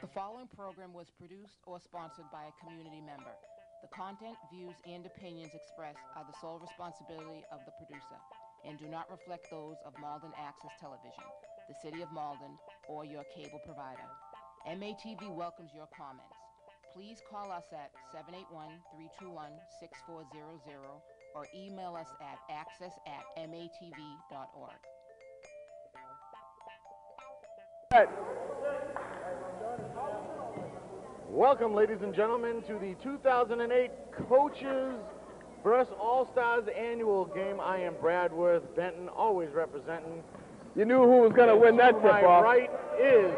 The following program was produced or sponsored by a community member. The content, views, and opinions expressed are the sole responsibility of the producer and do not reflect those of Malden Access Television, the City of Malden, or your cable provider. MATV welcomes your comments. Please call us at 781-321-6400 or email us at access@matv.org. Welcome, ladies and gentlemen, to the 2008 Coaches vs. All-Stars annual game. I am Bradworth Benton, always representing. You knew who was going to win that tip-off. My right is...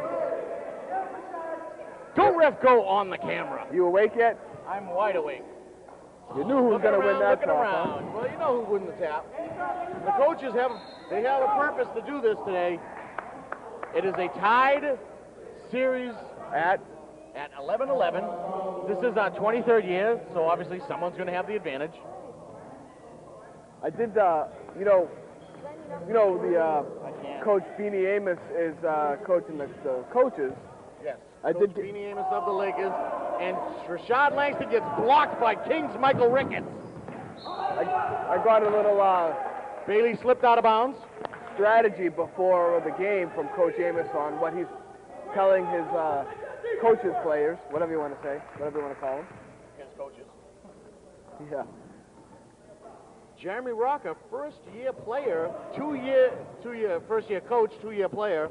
Don't ref go on the camera. You awake yet? I'm wide awake. You knew who was going to win that tip-off. Around. Well, you know who won the tap. The coaches have a purpose to do this today. It is a tied series at 11-11. This is our 23rd year, so obviously someone's going to have the advantage. I did, the Coach Beanie Amos is coaching the coaches. Yes, Coach Beanie Amos of the Lakers, and Rashad Langston gets blocked by King's Michael Ricketts. I got a little Bailey slipped out of bounds. Strategy before the game from Coach Amos on what he's telling his coaches, players, whatever you want to say, whatever you want to call them. His coaches. Yeah. Jeremy Rocker, first-year player, first-year coach, two-year player,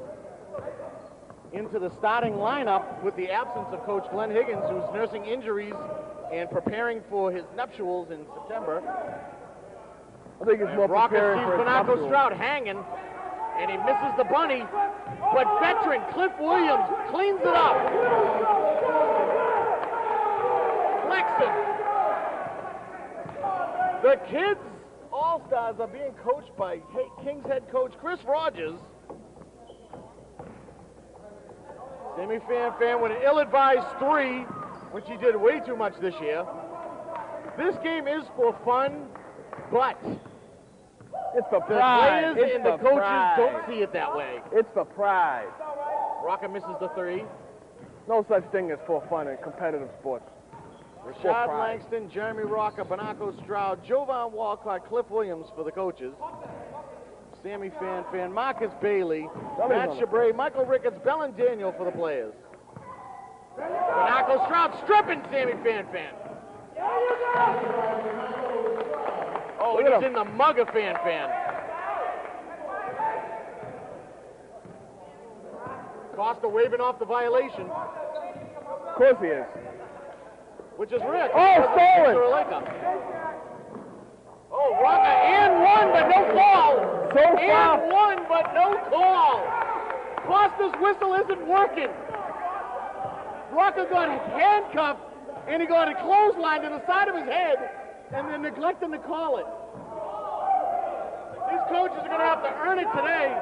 into the starting lineup with the absence of Coach Glenn Higgins, who's nursing injuries and preparing for his nuptials in September. I think it's more Rocker preparing sees for his Bernardo nuptials. Stroud hanging, and he misses the bunny, but veteran Cliff Williams cleans it up. Flexen. The kids All-Stars are being coached by Kings head coach Chris Rogers. Sammy Fan with an ill-advised 3, which he did way too much this year. This game is for fun, but it's for the pride. players and the coaches don't see it that way. It's for pride. Rocker misses the 3. No such thing as for fun in competitive sports. Rashad Langston, Jeremy Rocker, Bernardo Stroud, Jovan Walcott, Cliff Williams for the coaches. Sammy Fan, Marcus Bailey, Matt Chabray, Michael Ricketts, Bellin Daniel for the players. Bernardo Stroud stripping Sammy Fan. Oh, he's in the mug of Fan. Costa waving off the violation. Of course he is. Which is Rick. Oh, stolen! Oh, Rocker and one, but no call. So far. And one, but no call. Costa's whistle isn't working. Rocker got handcuffed, and he got a clothesline to the side of his head, and they're neglecting to call it. These coaches are going to have to earn it today.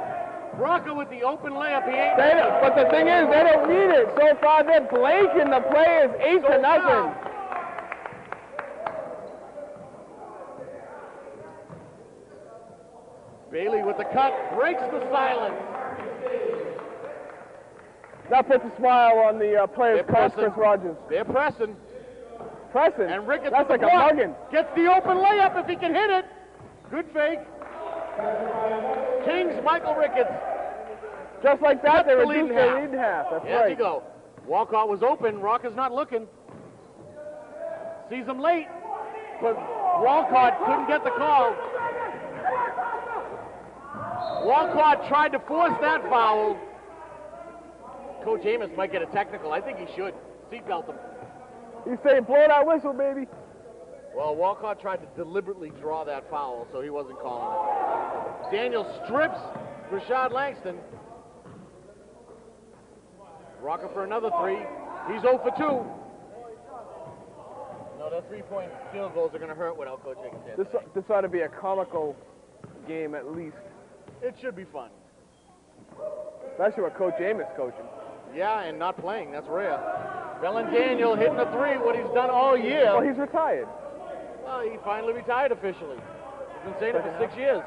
Rocker with the open layup, he ain't. But the thing is, they don't need it. So far, they're blanking the players 8-0. Bailey with the cut, breaks the silence. That puts a smile on the players' coach, Chris Rogers. They're pressing. And Ricketts that's like a block. mugging. Gets the open layup if he can hit it. Good fake. Kings, Michael Ricketts. Just like that, they reduced their their lead in half. That's There right. you go. Walcott was open. Rocker's not looking. Sees him late, but Walcott couldn't get the call. Walcott tried to force that foul. Coach Amos might get a technical. I think he should. Seatbelt him. He's saying, blow that whistle, baby. Well, Walcott tried to deliberately draw that foul, so he wasn't calling it. Daniel strips Rashad Langston. Rocker for another 3. He's 0 for 2. No, the 3-point field goals are going to hurt without Coach Higgins. This ought to be a comical game at least. It should be fun. Especially with Coach Amos coaching. Yeah, and not playing. That's rare. Bellin Daniel hitting a 3, what he's done all year. Well, he's retired. Well, he finally retired officially. He's been saying it for 6 years.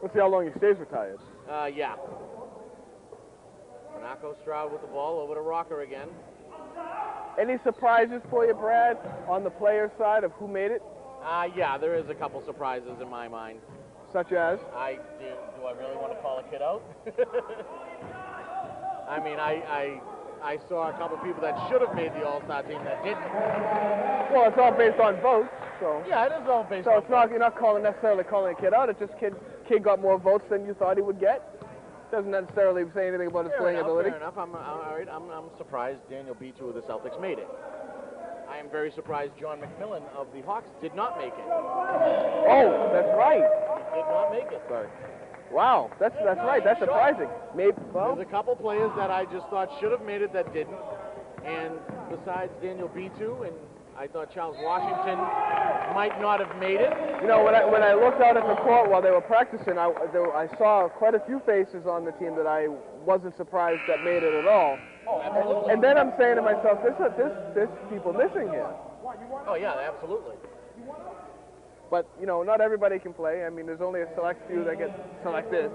Let's see how long he stays retired. Yeah. Monaco Stroud with the ball over to Rocker again. Any surprises for you, Brad, on the player side of who made it? Yeah, there is a couple surprises in my mind. Such as? Do I really want to call a kid out? I mean, I saw a couple people that should have made the All-Star team that didn't. Well, it's all based on votes, so. Yeah, it is all based so on it's not, you're not necessarily calling a kid out. It's just kid got more votes than you thought he would get. Doesn't necessarily say anything about his playing ability. Fair enough. I'm surprised Daniel B2 of the Celtics made it. I am very surprised John McMillan of the Hawks did not make it. Oh, that's right. He did not make it. Sorry. Wow, that's right. That's surprising. Maybe. Well, there's a couple players that I just thought should have made it that didn't, and besides Daniel B2, and I thought Charles Washington might not have made it. You know, when I looked out at the court while they were practicing, I saw quite a few faces on the team that I wasn't surprised that made it at all. Oh, absolutely. And then I'm saying to myself, there's people missing here. Oh yeah, absolutely. But you know, not everybody can play. I mean, there's only a select few that get selected.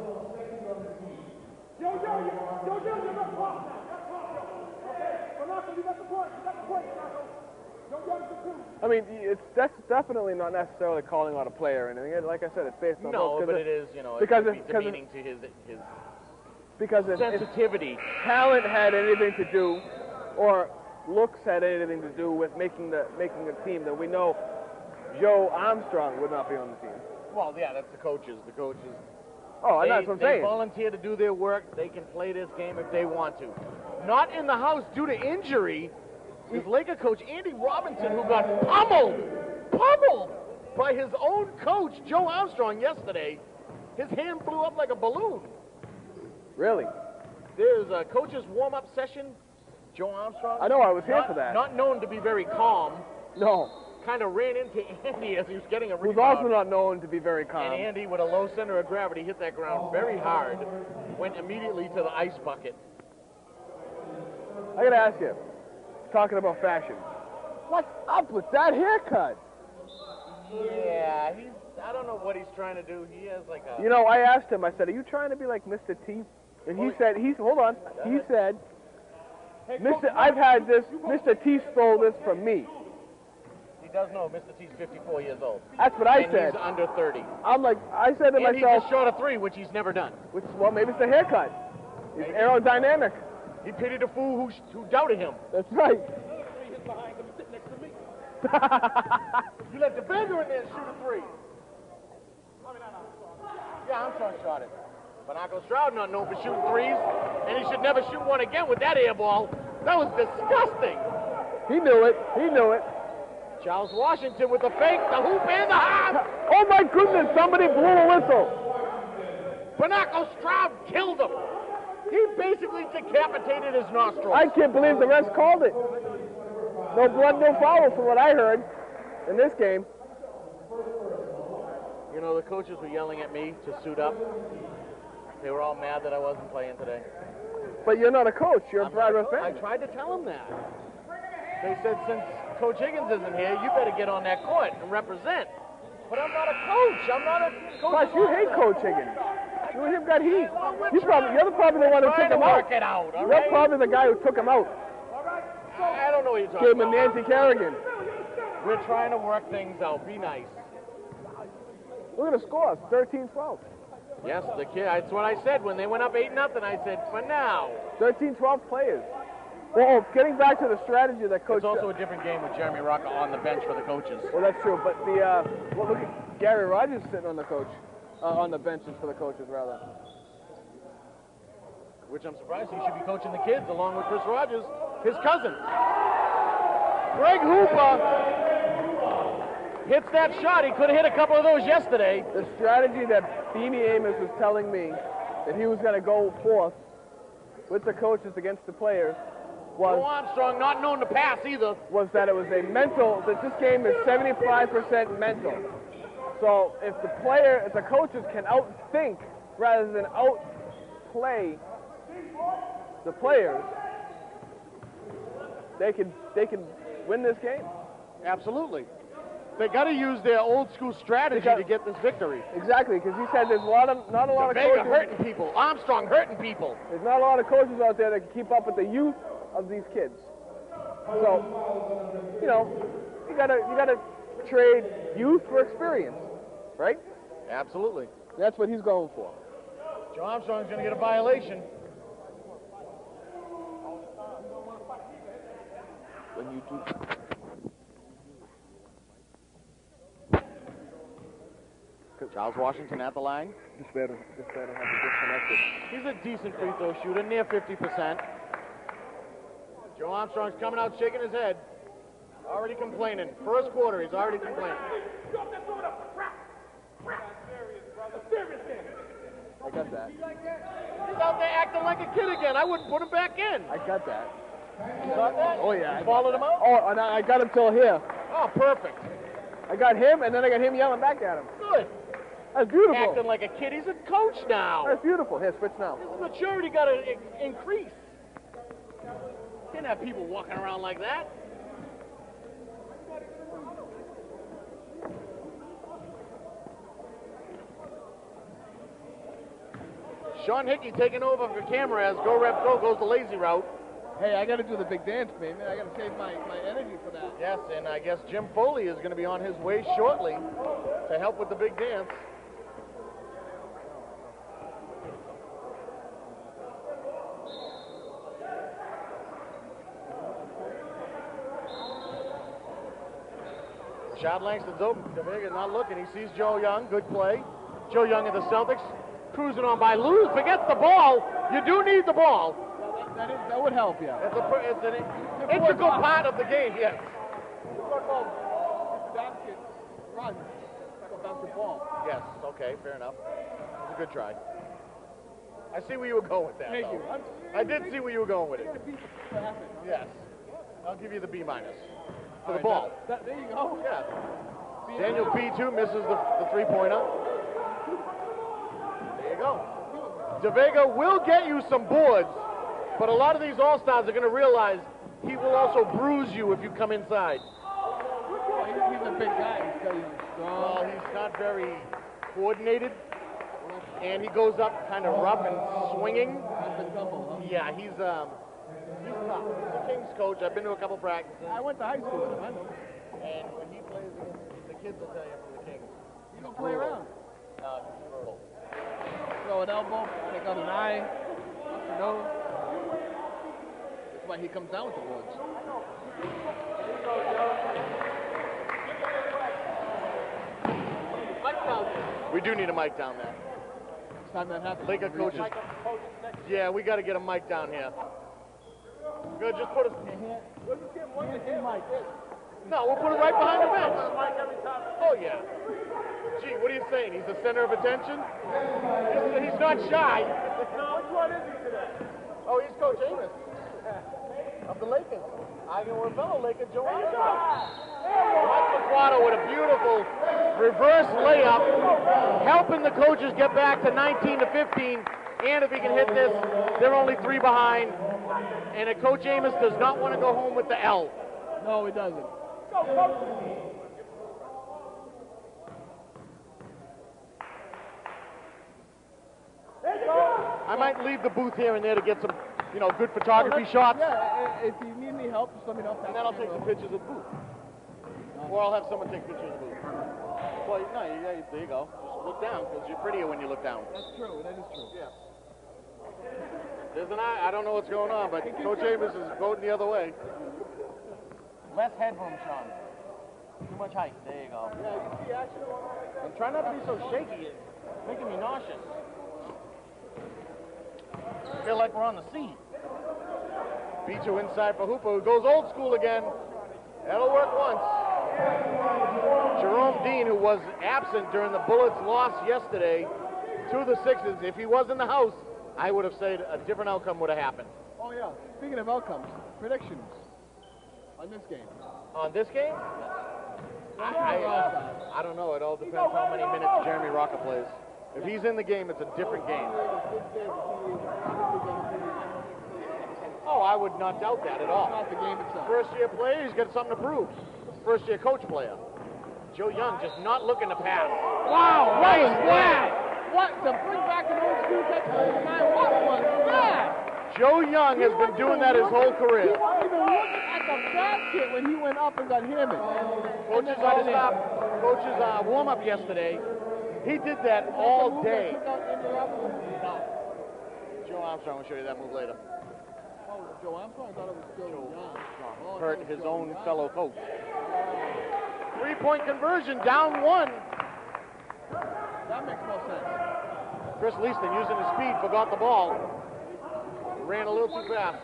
I mean, that's definitely not necessarily calling out a player or anything. Like I said, it's based on no, but it is, you know, because it could be demeaning to his sensitivity. If talent had anything to do, or looks had anything to do with making the team, then we know Joe Armstrong would not be on the team. Well, yeah, that's the coaches. The coaches. Oh, that's what I'm saying. They volunteer to do their work. They can play this game if they want to. Not in the house due to injury. His Laker coach, Andy Robinson, who got pummeled by his own coach, Joe Armstrong, yesterday. His hand blew up like a balloon. Really? There's a coach's warm-up session. Joe Armstrong. I know, I was here for that. Not known to be very calm. No. Kind of ran into Andy as he was getting a rebound. Who's also not known to be very calm. And Andy, with a low center of gravity, hit that ground very hard. Went immediately to the ice bucket. I gotta ask you, talking about fashion, what's up with that haircut? Yeah, I don't know what he's trying to do. He has like a... You know, I asked him, I said, are you trying to be like Mr. T? And he said, hold on, he said, I've had this, Mr. T stole this from me. He does know Mr. T's 54 years old. That's what I and said. He's under 30. I'm like, I said to and myself... he's just short of 3, which he's never done. Well, maybe it's the haircut. He's aerodynamic. He pitied a fool who doubted him. That's right. You let the beggar in there shoot a 3. Yeah, Armstrong shot it. Monaco Stroud not known for shooting 3s, and he should never shoot one again with that air ball. That was disgusting. He knew it. He knew it. Charles Washington with the fake, the hoop, and the half. Oh my goodness! Somebody blew a whistle. Monaco Stroud killed him. He basically decapitated his nostrils. I can't believe the refs called it. No blood, no foul, from what I heard in this game. You know, the coaches were yelling at me to suit up. They were all mad that I wasn't playing today. But you're not a coach. You're a Brad fan. I tried to tell them that. They said, since Coach Higgins isn't here, you better get on that court and represent. But I'm not a coach. I'm not a coach. Plus, you hate Coach Higgins. You and him got heat. You're probably the one who took him out. Work it out, all you're right? probably the guy who took him out. I don't know what you're talking Gave him a about. Nancy Kerrigan. We're trying to work things out. Be nice. Look at the score. It's 13-12. Yes, the kid. That's what I said when they went up 8-0. I said, for now. 13-12 players. Well, getting back to the strategy that Coach... It's also a different game with Jeremy Rocker on the bench for the coaches. Well, that's true. But look at Gary Rogers sitting on the on the benches for the coaches, rather. Which I'm surprised he should be coaching the kids along with Chris Rogers, his cousin. Greg Hooper hits that shot. He could have hit a couple of those yesterday. The strategy that Beanie Amos was telling me that he was going to go forth with the coaches against the players Joe Armstrong, not known to pass either. Was that it was a mental, that this game is 75% mental. So if the coaches can outthink rather than outplay the players, they can win this game. Absolutely. They got to use their old school strategy to get this victory. Exactly, because he said there's not a lot of Vega coaches hurting people. Armstrong hurting people. There's not a lot of coaches out there that can keep up with the youth of these kids. So, you know, you gotta trade youth for experience, right? Absolutely. That's what he's going for. Joe Armstrong's going to get a violation. When you do. Charles Washington at the line. This better have to disconnect it. He's a decent free throw shooter, near 50%. Joe Armstrong's coming out shaking his head. Already complaining. First quarter, he's already complaining. I got that. He's out there acting like a kid again. I wouldn't put him back in. I got that. You got that? Oh, yeah. You followed him out? Oh, and I got him till here. Oh, perfect. I got him, and then I got him yelling back at him. Good. That's beautiful. Acting like a kid. He's a coach now. That's beautiful. Here, switch now. His maturity got to increase. Can't have people walking around like that. Sean Hickey taking over for camera as Go Rep Go goes the lazy route. Hey, I got to do the big dance, baby. I got to save my energy for that. Yes, and I guess Jim Foley is going to be on his way shortly to help with the big dance. Shot Langston's open. DeVega not looking. He sees Joe Young. Good play. Joe Young of the Celtics cruising on by. Lose. Forgets the ball. You do need the ball. That would help, yeah. It's an integral part of the game, yes. Basket run. Like a basketball. Yes, okay, fair enough. It was a good try. I see where you were going with that, Thank though. you. I did see where you were going with it. Yes. Yes. I'll give you the B- for the right, ball. There you go. Yeah. Daniel B2 misses the three-pointer. There you go. DeVega will get you some boards, but a lot of these All-Stars are going to realize he will also bruise you if you come inside. He's a big guy. He's Well, he's not very coordinated, and he goes up kind of rough and swinging. Yeah, he's tough. He's a Kings coach. I've been to a couple practices. I went to high school with him. I know. And when he plays against the kids, will tell you from the Kings. You don't play around. No, he's brutal. Throw an elbow, take out an eye, you know. That's why he comes down with the boards. We do need a mic down there. It's time that happens. Laker coaches. Yeah, we got to get a mic down here. Good, just put us. No, we'll put it right behind the bench. Oh, yeah. Gee, what are you saying? He's the center of attention? He's not shy. Which one is he today? Oh, he's Coach Amos of the Lakers. Arguing with fellow Laker, Joe Armstrong. Mike McQuarter with a beautiful reverse layup, helping the coaches get back to 19 to 15. And if he can hit this, they're only 3 behind. And Coach Amos does not want to go home with the L. No, he doesn't. I might leave the booth here and there to get some, good photography shots. Yeah, if you need any help, just let me know. And then I'll take some pictures of the booth. Or I'll have someone take pictures of the booth. Well, no, there you go. Just look down, because you're prettier when you look down. That's true. That is true. Yeah. There's an eye. I don't know what's going on, but Coach Amos is voting the other way. Less headroom, Sean. Too much height. There you go. Yeah, you see action. I'm trying not to be so shaky. It's making me nauseous. I feel like we're on the sea. B2 inside for Hooper, who goes old school again. That'll work once. Jerome Dean, who was absent during the Bullets' loss yesterday to the Sixers, if he was in the house, I would have said a different outcome would have happened. Oh, yeah. Speaking of outcomes, predictions on this game. On this game? I don't know. It all depends how many minutes Jeremy Rocker plays. If he's in the game, it's a different game. Oh, I would not doubt that at all. Not the game itself. First-year player, he's got something to prove. First-year coach player. Joe Young just not looking to pass. Wow, what was that? What, to bring back an old school technique? What was that? Joe Young has been doing that his whole He career. wasn't even looking at the basket when he went up and got hammered. Coach's warm-up yesterday, he did that all day. No. Joe Armstrong will show you that move later. Oh, Joe Armstrong? I thought it was Joe Young. Oh, Hurt his own fellow coach. Three-point conversion, down one. That makes no sense. Chris Leaston using his speed, forgot the ball. Ran a little too fast.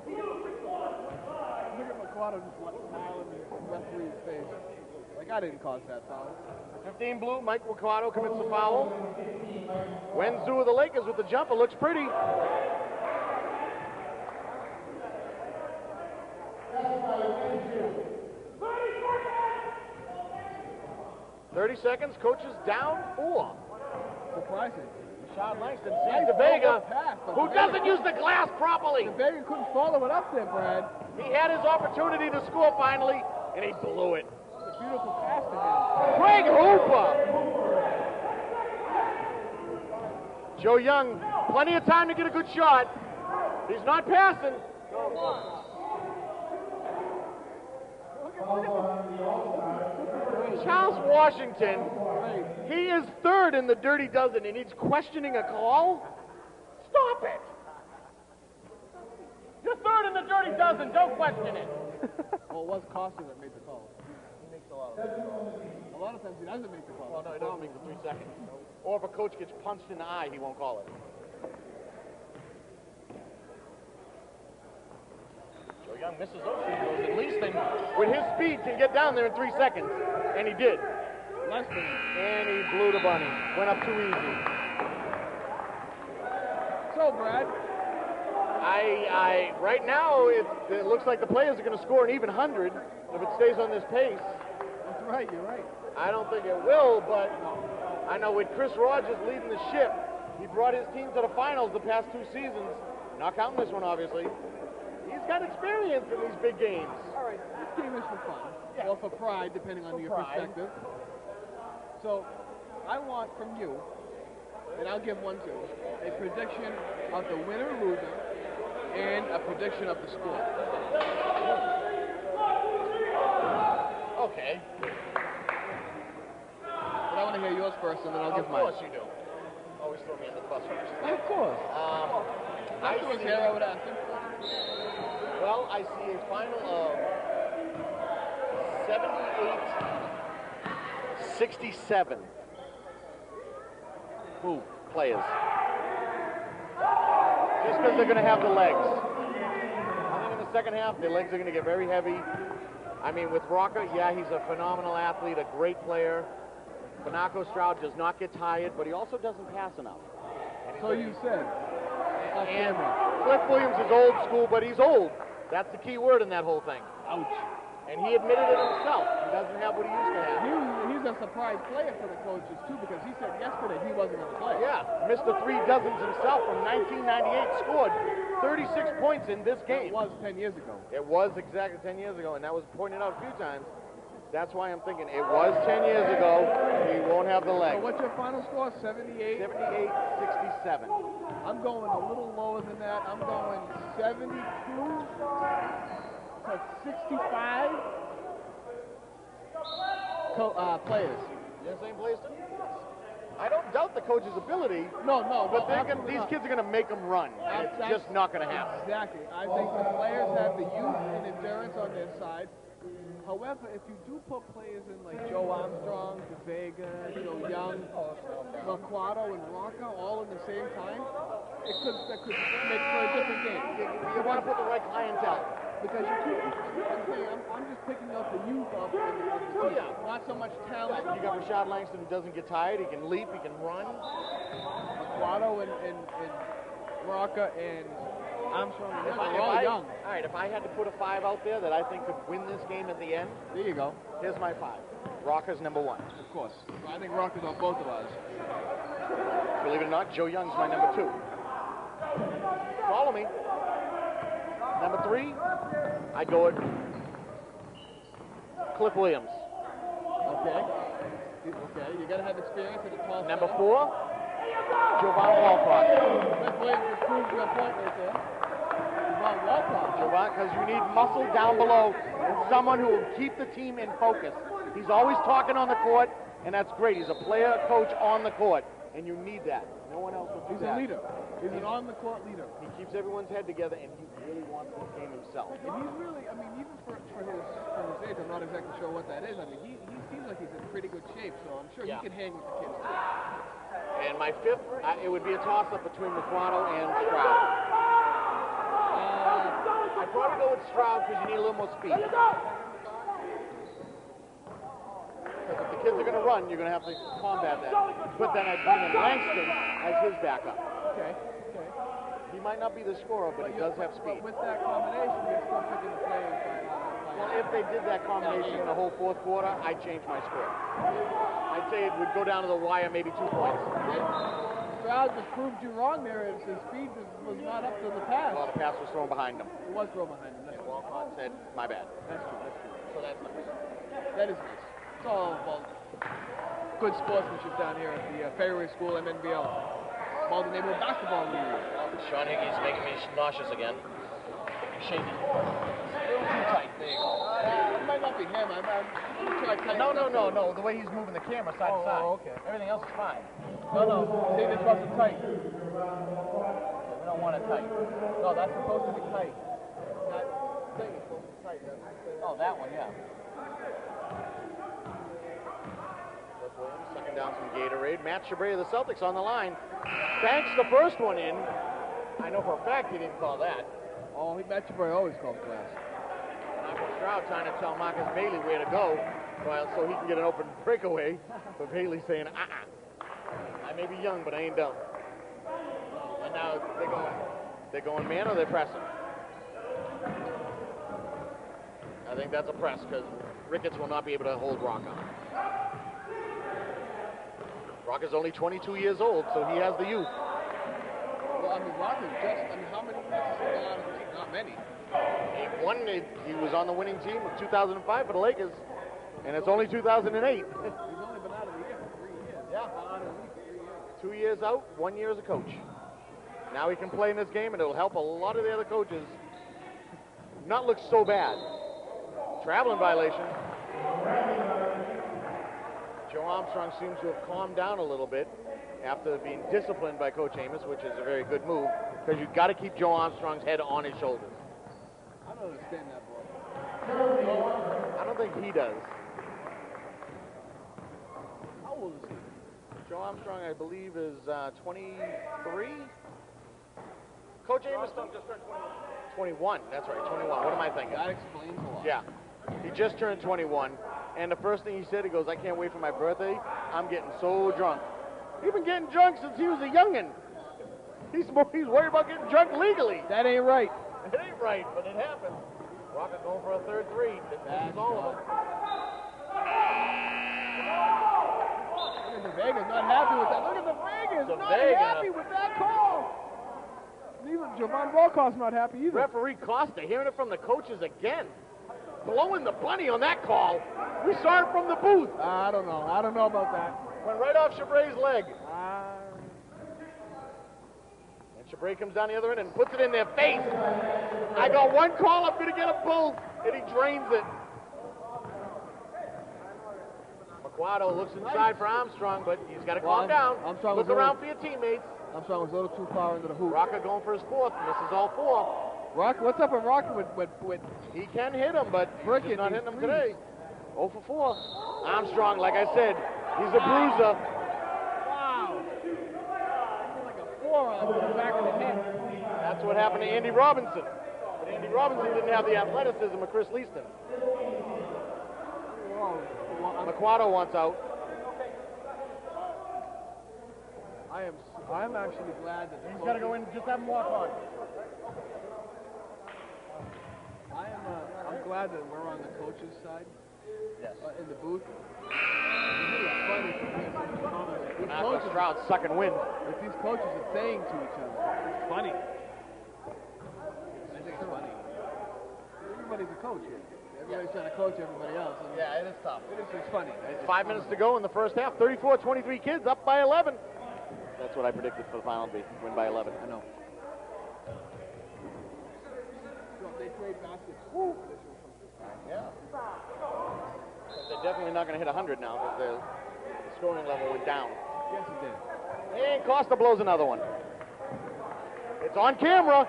Look at McQuarrie just smiling in the referee's face. Like, I didn't cause that foul. 15 blue, Mike Mercado commits the foul. Wenzu of the Lakers with the jumper, looks pretty. Seconds, coach is down 4. Surprising. Rashad Langston sees DeVega, who doesn't use the glass properly. DeVega couldn't follow it up there, Brad. He had his opportunity to score finally, and he blew it. It's a beautiful pass to him. Craig Hooper. Joe Young, plenty of time to get a good shot. He's not passing. Charles Washington, he is third in the Dirty Dozen, and he's questioning a call? Stop it! You're third in the Dirty Dozen, don't question it. Well, it was Costa that made the call. He makes a lot of calls. A lot of times he doesn't make the call. Well, no, he doesn't make the 3 seconds. Or if a coach gets punched in the eye, he won't call it. Joe Young misses those free throws. At least then, with his speed, can get down there in 3 seconds. And he did. And he blew the bunny. Went up too easy. So, Brad, right now, it looks like the players are going to score an even 100 if it stays on this pace. that's right, you're right. I don't think it will, but I know with Chris Rogers leading the ship, he brought his team to the finals the past 2 seasons. Not counting this one, obviously. He's got experience in these big games. All right, this game is for fun. Yeah. Or for pride, depending on your perspective. So, I want from you, and I'll give one too, a prediction of the winner or loser, and a prediction of the score. Okay. But I want to hear yours first, and then I'll give mine. Of course you do. Always throw me under the bus first. Of course. I was see, here, I would ask him. well, I see a final of 78-67. Who? Players. Just because they're going to have the legs. I think in the second half, their legs are going to get very heavy. I mean, with Rocker, yeah, he's a phenomenal athlete, a great player. Banako Stroud does not get tired, but he also doesn't pass enough. So you said. And Cliff Williams is old school, but he's old. That's the key word in that whole thing. Ouch. And he admitted it himself. He doesn't have what he used to have. He's a surprise player for the coaches, too, because he said yesterday he wasn't going to play. Yeah, Mr. 3 Dozens himself from 1998 scored 36 points in this game. It was 10 years ago. It was exactly 10 years ago, and that was pointed out a few times. That's why I'm thinking it was 10 years ago. He won't have the legs. So what's your final score? 78? 78-67. I'm going a little lower than that. I'm going 72 to 65 players. You same place? I don't doubt the coach's ability. No, But these kids are going to make them run. And it's just not going to happen. Exactly. I think the players have the youth and endurance on their side. However, if you do put players in like Joe Armstrong, DeVega, Joe Young, Mercado, and Rocca all in the same time, that could make for a different game. You want to put the right clientele. Because I'm just picking up the youth of the team. Yeah. Not so much talent. You got Rashad Langston who doesn't get tired. He can leap. He can run. Mercado and Rocca and Armstrong If are all young. All right, if I had to put a 5 out there that I think could win this game at the end, There you go. here's my 5. Rocker's number 1. Of course. I think Rocca's on both of us. Believe it or not, Joe Young's my number 2. Follow me. Number 3, I go with Cliff Williams. Okay. Okay, you got to have experience at the tall Number side. 4, Jovan Walcott. That's Williams just proved your point right there. Jovan Walcott. Jovan, because you need muscle down below and someone who will keep the team in focus. He's always talking on the court, and that's great. He's a player coach on the court, and you need that. No one else will do that. He's a leader. He's an on-the-court leader. He keeps everyone's head together, and he really wants this game himself. And he's really, I mean, even for his age, I'm not exactly sure what that is. I mean, he seems like he's in pretty good shape, so I'm sure he can hang with the kids too. And my 5th, it would be a toss-up between McQuado and Stroud. I'd probably go with Stroud because you need a little more speed. Because if the kids are going to run, you're going to have to combat that. But then I'd bring in Langston as his backup. Okay. He might not be the scorer, but he does have speed. With that combination, you're still picking the play and find out. Well, if they did that combination in the whole 4th quarter, I'd change my score. I'd say it would go down to the wire, maybe 2 points. Stroud just proved you wrong there. His speed was not up to the pass. Well, the pass was thrown behind him. It was thrown behind him. That's And Walcott said, my bad. That's true. So that's nice. That is nice. It's all about good sportsmanship down here at the Fairway School MNBL. Malden Neighborhood Basketball League. Sean Higgins making me nauseous again. Shaking. A little too tight. There you go. It might not be him. I'm try tight. No. The way he's moving the camera side to side. Oh, okay. Everything else is fine. No. See, this wasn't tight. We don't want it tight. No, that's supposed to be tight. That thing is supposed to be tight. Oh, that one, yeah. Williams sucking down some Gatorade. Matt Chabray of the Celtics on the line. Banks the first one in. I know for a fact he didn't call that. Oh, Matt Chabray always calls glass. Michael Stroud trying to tell Marcus Bailey where to go, well, so he can get an open breakaway. But Bailey saying, I may be young, but I ain't dumb. And now they're going man or they're pressing. I think that's a press because Ricketts will not be able to hold Rocca. Rocca's only 22 years old, so he has the youth. Well, I mean, Rocca's how many years has he been out of the league? Not many. He was on the winning team of 2005 for the Lakers, and it's only 2008. He's only been out of the league for 3 years. Yeah. Out of the league for 3 years. 2 years out, 1 year as a coach. Now he can play in this game, and it'll help a lot of the other coaches not look so bad. Traveling violation. Joe Armstrong seems to have calmed down a little bit after being disciplined by Coach Amos, which is a very good move, because you've got to keep Joe Armstrong's head on his shoulders. I don't understand that, boy. I don't think he does. How old is he? Joe Armstrong, I believe, is 23. Coach Amos just turned 21. That's right, 21. What am I thinking? That explains a lot. Yeah. He just turned 21. And the first thing he said, he goes, I can't wait for my birthday. I'm getting so drunk. He's been getting drunk since he was a youngin'. He's worried about getting drunk legally. That ain't right. It ain't right, but it happened. Rocket going for a third three. That's all of it. Look at the Vegas not happy with that. Look at the Vegas not happy with that call. Even Jovan Walcott's not happy either. Referee Costa hearing it from the coaches again. Blowing the bunny on that call. We saw it from the booth. I don't know. I don't know about that. Went right off Chabray's leg. And Chabray comes down the other end and puts it in their face. I got one call, I'm going to get them both. And he drains it. McQuado looks inside for Armstrong, but he's got to calm down. Look around for your teammates. Armstrong was a little too far into the hoop. Rocker going for his fourth. Misses all 4. Rock, what's up with Rocky with He can hit him, but he's not hitting him today. 0 for 4. Armstrong, like I said, he's a bruiser. Wow. Like a forearm to the back of the head. That's what happened to Andy Robinson. But Andy Robinson didn't have the athleticism of Chris Leaston. McQuado wants out. I'm actually glad that He's got to go in. Just have him walk on. I'm glad that we're on the coach's side. Yes. In the booth. It's funny these Marcus Stroud sucking wind. what these coaches are saying to each other. It's funny. I think it's funny. Everybody's a coach here. Everybody's trying to coach everybody else. And Yeah, it is tough. it's funny. It's 5 minutes to go in the first half. 34-23 kids up by 11. That's what I predicted for the final to be. Win by 11. I know. So if they trade baskets. Yeah. They're definitely not going to hit 100 now because the scoring level went down. Yes, it did. And Costa blows another one. It's on camera.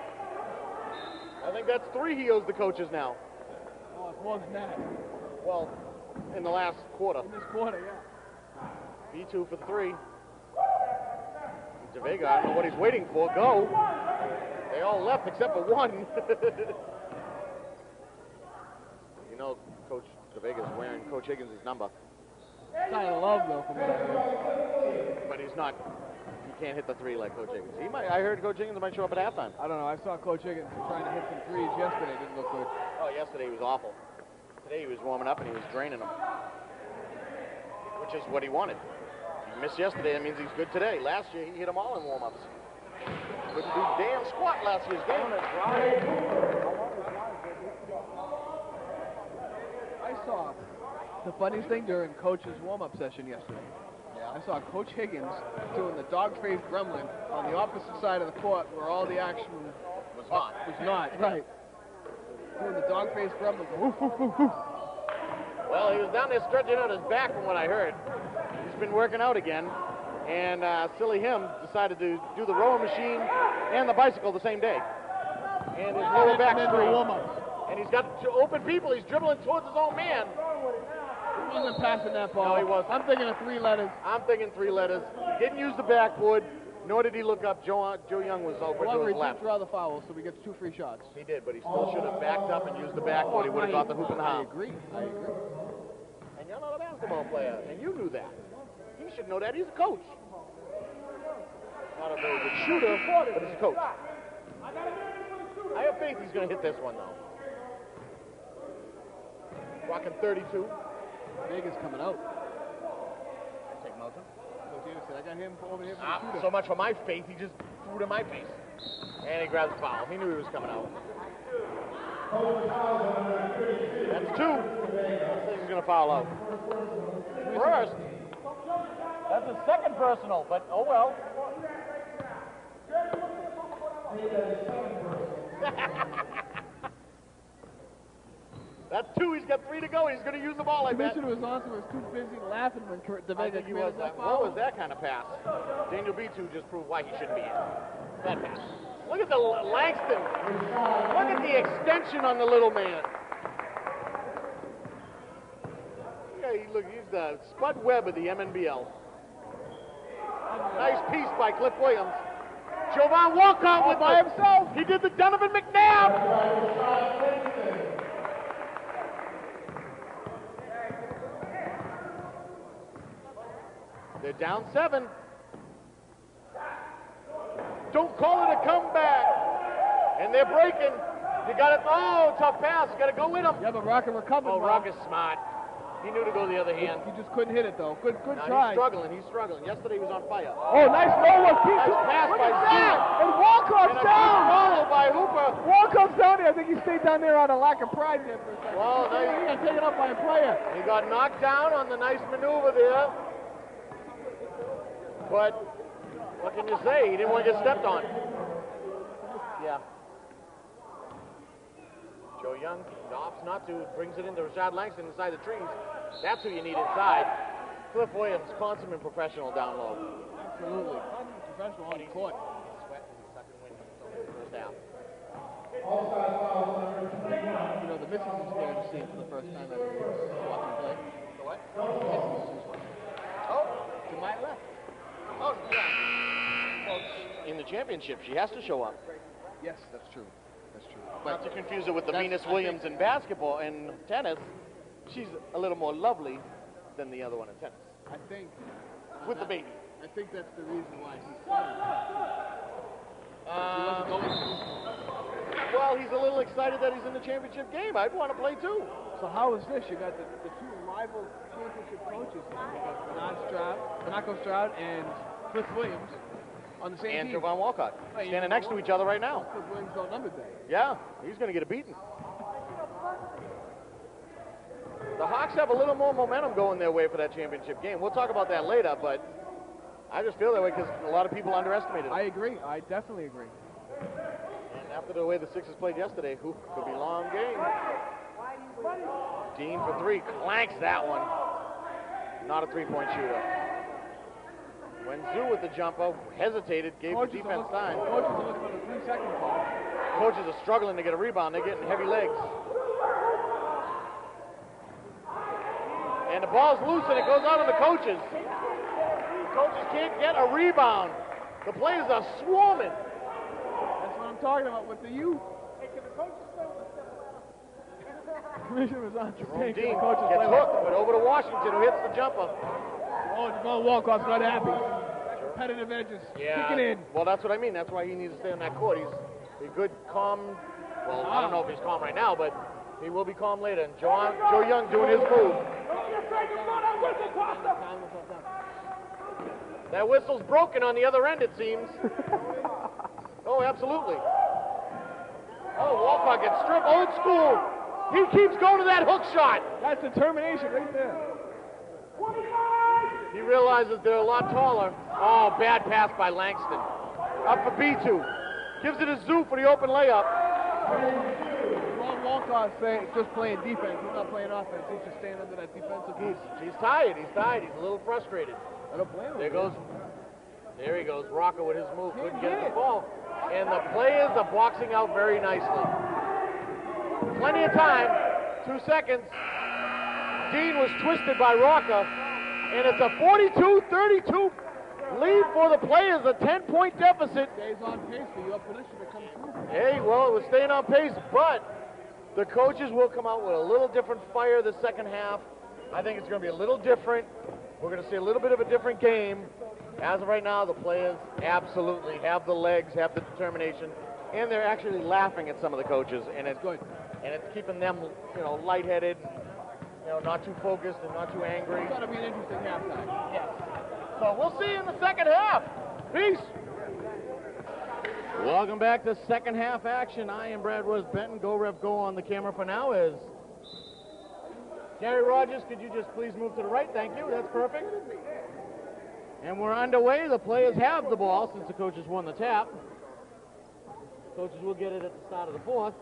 I think that's 3 he owes the coaches now. Oh, it's more than that. Well, in the last quarter. In this quarter, yeah. B2 for 3. DeVega, I don't know what he's waiting for. Go. They all left except for one. You know, Coach DeVega's wearing Coach Higgins' number. Kind of love, though, from what I heard. But he's not. He can't hit the 3 like Coach Higgins. He might. I heard Coach Higgins might show up at halftime. I don't know. I saw Coach Higgins trying to hit some threes yesterday. Didn't look good. Oh, yesterday he was awful. Today he was warming up and he was draining them, which is what he wanted. He missed yesterday. That means he's good today. Last year he hit them all in warm-ups. Couldn't do damn squat last year's game. I saw the funniest thing during Coach's warm-up session yesterday. I saw Coach Higgins doing the dog-faced gremlin on the opposite side of the court where all the action Was not. right. Doing the dog-faced gremlin. Woof, woof, woof, woof. Well, he was down there stretching out his back from what I heard. He's been working out again. And silly him decided to do the rowing machine and the bicycle the same day. And his lower back strained. And he's got open people. He's dribbling towards his own man. He wasn't passing that ball. No, he wasn't. I'm thinking of 3 letters. I'm thinking 3 letters. He didn't use the backboard, nor did he look up. Joe Young was over to However, his he left. did draw the foul, so we get 2 free shots. He did, but he still should have backed up and used the backboard. He would have got the hoop in the I house. agree. And you're not a basketball player, and you knew that. He should know that. He's a coach. Not a very good shooter, but he's a coach. I have faith he's going to hit this one, though. Rocking 32. Vegas coming out. Take Mountain. Coach Davis said, I got him over here for the shooter. So much for my faith, he just threw it in my face. And he grabs the foul. He knew he was coming out. That's 2. I think he's going to foul out. First. That's his second personal, but oh well. That's 2. He's got 3 to go. He's going to use the ball, I bet. Commissioner was also too busy laughing when I think DeVega he was. committed that What foul. was that kind of pass? Daniel B2 just proved why he shouldn't be in. That pass. Look at the Langston. Look at the extension on the little man. Yeah, he's the Spud Webb of the MNBL. Nice piece by Cliff Williams. Jovan Walcott with by himself. He did the Donovan McNabb. They're down 7. Don't call it a comeback. And they're breaking. You got it. Oh, tough pass. You got to go with him. Yeah, but Rock recovered. Oh, Rock is smart. He knew to go the other hand. He just couldn't hit it, though. Good No, try. He's struggling. Yesterday he was on fire. Oh, nice roll. Nice pass by Stewart. And Walcott's And a down. good follow by Hooper. Walcott's down there. I think he stayed down there out of lack of pride there for a second. Well, no, He got taken up by a player. He got knocked down on the nice maneuver there. But what can you say? He didn't want to get stepped on. Yeah. Joe Young opts not to, brings it into Rashad Langston inside the trees. That's who you need inside. Cliff Williams, consummate professional down low. Absolutely. Professional on the court. He's sweating, he's sucking wind in the first half. You know, the missus is there to see him for the first time ever. Watching play. The what? The missus is watching. Oh, To my left. oh, yeah. Well, in the championship, she has to show up. Yes, that's true. That's true. Not to confuse her with the That's- Venus I Williams in basketball and tennis. She's a little more lovely than the other one in tennis. I think. With the baby. I think that's the reason why he's playing. He wasn't going to. Well, he's a little excited that he's in the championship game. I'd want to play too. So how is this? You got the 2 rival championship coaches. You got Monaco Stroud and Cliff Williams on the same And team. Jovan Walcott standing next to each other right now. Cliff Williams don't number day. Yeah, he's going to get a beating. the Hawks have a little more momentum going their way for that championship game. We'll talk about that later, but I just feel that way because a lot of people underestimated them. I agree. I definitely agree. And after the way the Sixers played yesterday, could be a long game. Dean for three, clanks that one. Not a three-point shooter. When Zhu with the jumper hesitated, gave the defense time. Coaches are looking for the 3-second call. Coaches are struggling to get a rebound. They're getting heavy legs. And the ball's loose and it goes out on the coaches. The coaches can't get a rebound. The players are swarming. That's what I'm talking about with the youth. Commissioner was on Jerome Dean gets hooked, but over to Washington, who hits the jumper. Oh, Jamal Walcott's not happy. Competitive edges kicking in. Well, that's what I mean. That's why he needs to stay on that court. He's a good, calm. Well, I don't know if he's calm right now, but he will be calm later. And Joe Young doing his move. That whistle's broken on the other end, it seems. Oh, absolutely. Oh, Walcott gets stripped. Old school. He keeps going to that hook shot. That's determination right there. He realizes they're a lot taller. Oh, bad pass by Langston. Up for B2. Gives it to Zoo for the open layup. Walcott's just playing defense. He's not playing offense. He's just staying under that defensive piece. He's tired. He's a little frustrated. I don't blame him. There he goes. Rocco with his move. Couldn't get the ball. And the players are boxing out very nicely. Plenty of time. 2 seconds. Dean was twisted by Rocca. And it's a 42-32 lead for the players. A 10-point deficit. Stays on pace for you up for this to come through. Hey, well, it was staying on pace, but the coaches will come out with a little different fire the second half. I think it's going to be a little different. We're going to see a little bit of a different game. As of right now, the players absolutely have the legs, have the determination, and they're actually laughing at some of the coaches, and it's good. And it's keeping them, lightheaded, not too focused and not too angry. It's going to be an interesting halftime. Yes. So we'll see you in the second half. Peace. Welcome back to second half action. I am Brad Rose Benton. Go Rev Go on the camera for now is Gary Rogers. Could you just please move to the right? Thank you. That's perfect. And we're underway. The players have the ball since the coaches won the tap. Coaches will get it at the start of the fourth.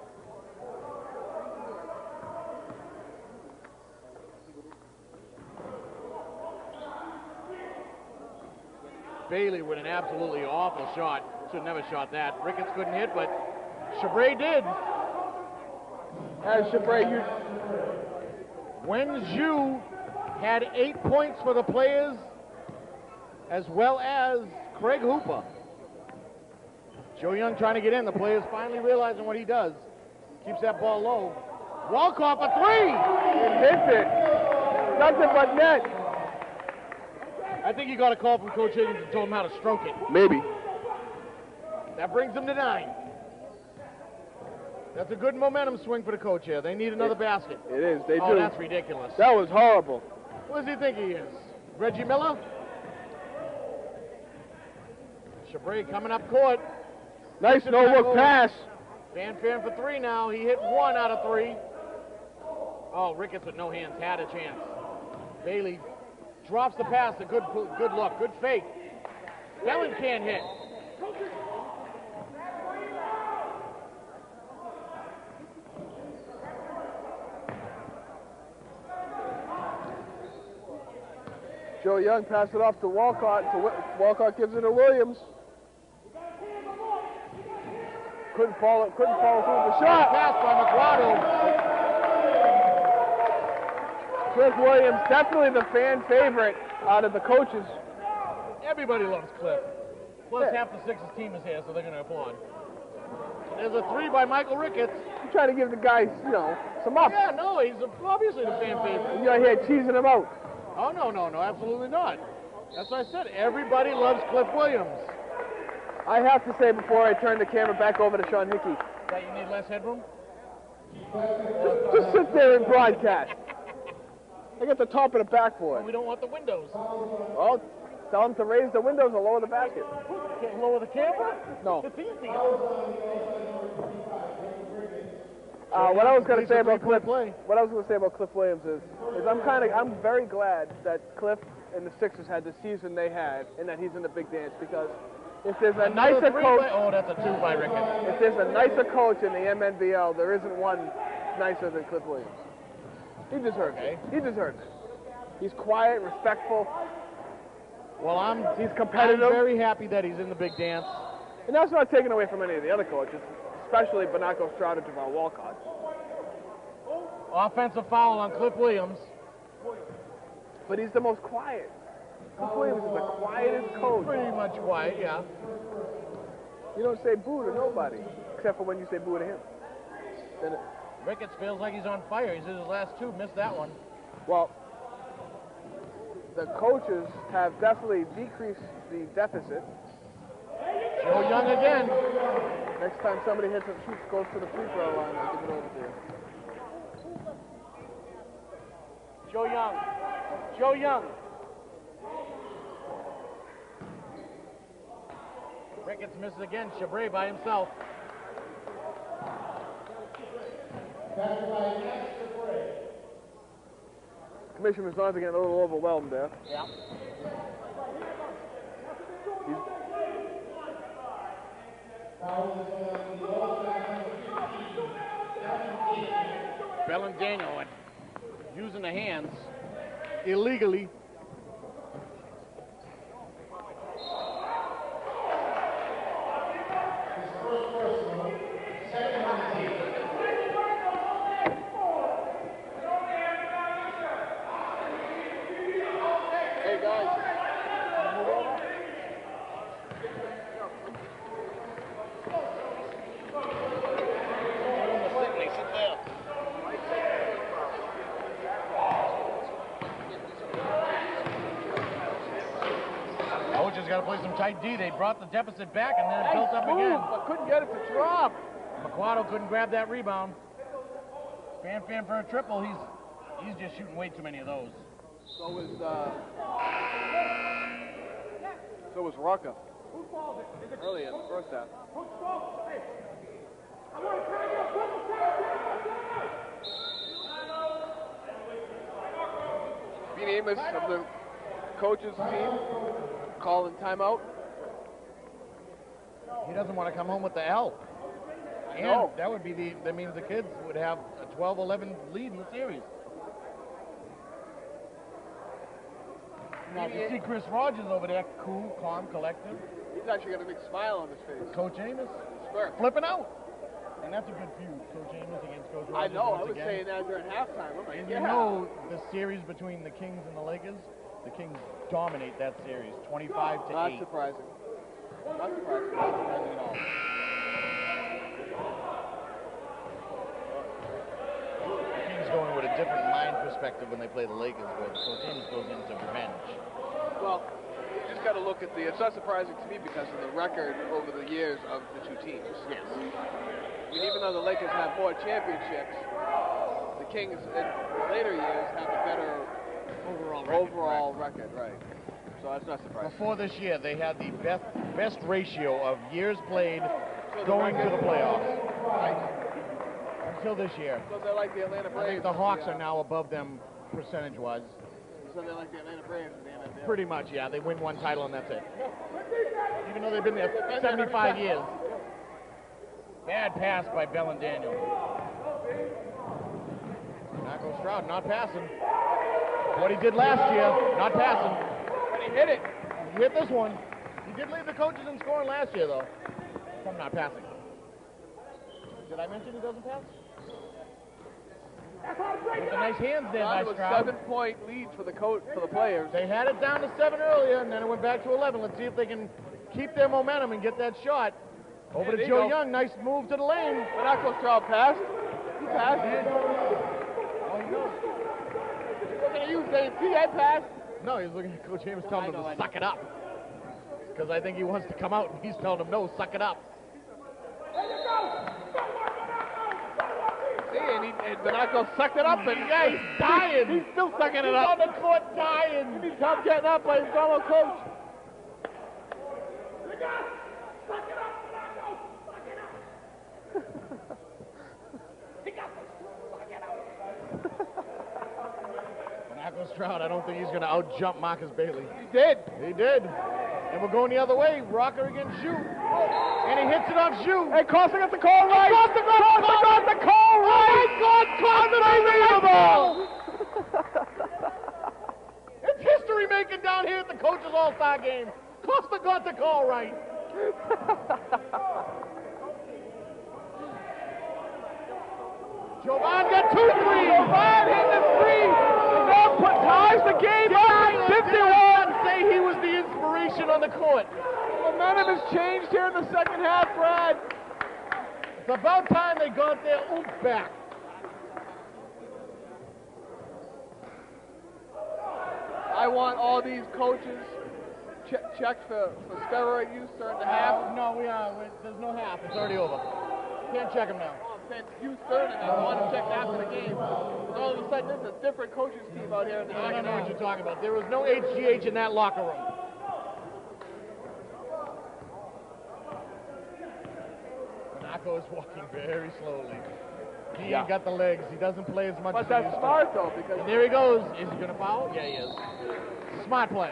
Bailey with an absolutely awful shot. Should have never shot that. Ricketts couldn't hit, but Chabray did. As Chabray, Wen Zhu had 8 points for the players, as well as Craig Hooper. Joe Young trying to get in. The players finally realizing what he does. Keeps that ball low. Walcott for three. He hits it. Nothing but net. I think he got a call from Coach Higgins and told him how to stroke it. Maybe. That brings them to 9. That's a good momentum swing for the coach here. They need another basket. It is. They do. Oh, that's ridiculous. That was horrible. What does he think he is? Reggie Miller? Chabray coming up court. Nice no-look pass. Fanfare for three now. He hit 1 out of 3. Oh, Ricketts with no hands had a chance. Bailey drops the pass. A good look. Good fake. Bellin can't hit. Joe Young passed it off to Walcott. Walcott gives it to Williams. Couldn't follow through the shot. Pass by McGuado. Cliff Williams, definitely the fan favorite out of the coaches. Everybody loves Cliff. Plus half the Sixers team is here, so they're going to applaud. There's a 3 by Michael Ricketts. I'm trying to give the guys, some up. Yeah, no, he's obviously the fan favorite. You're here teasing him out. Oh, no, absolutely not. That's what I said. Everybody loves Cliff Williams. I have to say before I turn the camera back over to Sean Hickey. That you need less headroom? Just sit there and broadcast. I got the top of the backboard. We don't want the windows. Well, tell them to raise the windows and lower the basket. Can't lower the camera? No. It's easy. What I was going to say about Cliff, play. what I was going to say about Cliff Williams is I'm very glad that Cliff and the Sixers had the season they had, and that he's in the big dance, because if there's a nicer coach, Oh, that's a 2 by Ricketts. if there's a nicer coach in the MNBL, there isn't one nicer than Cliff Williams. He deserves it. He deserves it. He's quiet, respectful. Well, he's competitive. I'm very happy that he's in the big dance. And that's not taken away from any of the other coaches, especially Bernardo Stroud and Javon Walcott. Offensive foul on Cliff Williams. But he's the most quiet. Cliff Williams is the quietest coach. Pretty much quiet, yeah. You don't say boo to nobody, except for when you say boo to him. Then Ricketts feels like he's on fire. He's in his last 2, missed that one. well, the coaches have definitely decreased the deficit. Joe Young again. Next time somebody hits and shoots, goes to the free throw line, I'll give it over to you. Joe Young. Joe Young. Ricketts misses again. Chabre by himself. Commissioner Mazon's getting a little overwhelmed there. Yeah. Daniel using the hands illegally. Hey guys. Coach's got to play some tight D. They brought the deficit back and then it built up again. But couldn't get it to drop. McQuato couldn't grab that rebound. Fan for a triple. He's just shooting way too many of those. So was Rucka early in the first half. Pete Amos of the coaches team calling timeout. He doesn't want to come home with the L. And that would be that means the kids would have a 12-11 lead in the series. Now you see Chris Rogers over there, cool, calm, collected. He's actually got a big smile on his face. Coach Amos Swear. flipping out. And that's a good feud, Coach Amos against Coach Rogers. I know, I once was again. saying that during halftime. I'm like, And yeah. you know the series between the Kings and the Lakers, the Kings dominate that series, 25-8. Not surprising. Not surprising. Not surprising at all. The Kings going with a different mind perspective when they play the Lakers, where Coach Amos goes into revenge. Well, you just got to look at it's not surprising to me because of the record over the years of the two teams. Yes. I mean, even though the Lakers have more championships, the Kings in later years have a better overall record, right. So that's not surprising. Before this year, they had the best ratio of years played going to the playoffs. Right. Until this year. So they're like the Atlanta Braves. I think the Hawks are now above them percentage-wise. So they're like the Atlanta Braves in the NFL. Pretty much, yeah. They win one title and that's it. Even though they've been there 75 years. Bad pass by Bell and Daniel. Marco Stroud not passing. What he did last year, not passing. But he hit it. He hit this one. He did lead the coaches in scoring last year, though, from not passing. Did I mention he doesn't pass? With the nice hands there by Stroud. 7-point lead for the players. They had it down to 7 earlier, and then it went back to 11. Let's see if they can keep their momentum and get that shot. Over to Joe Young. Nice move to the lane. Marco Stroud passed. He passed. Oh, he goes. Looking at you, saying, see, I passed. No, he's looking at Coach James telling him to suck it up. Because I think he wants to come out, and he's telling him, no, suck it up. See, and Marco sucked it up, and yeah, he's dying. He's still sucking it He's up. on the court dying. He needs help getting up by his fellow coach. Stroud, I don't think he's going to out-jump Marcus Bailey. He did. He did. And we're going the other way. Rocker against Zhu. And he hits it off Zhu. Hey, Costa got the call right. Costa got the call right. Oh, my God, Costa, unbelievable. It's history making down here at the Coaches All-Star Game. Costa got the call right. Jovan got 2 threes. Jovan hit the 3. That ties the game up. 51. Say he was the inspiration on the court. Momentum has changed here in the second half, Brad. It's about time they got their oomph back. I want all these coaches checked for steroid use during the half. No, there's no half. It's already over. Can't check them now. Use third and I want to check after the game. All of a sudden, there's a different coaches team out here in the I don't second know half. what you're talking about. There was no HGH in that locker room. Monaco is walking very slowly. He ain't got the legs. He doesn't play as much But as he that's used to. smart, though, because... And there he goes. Is he going to foul? Yeah, he is. Smart play.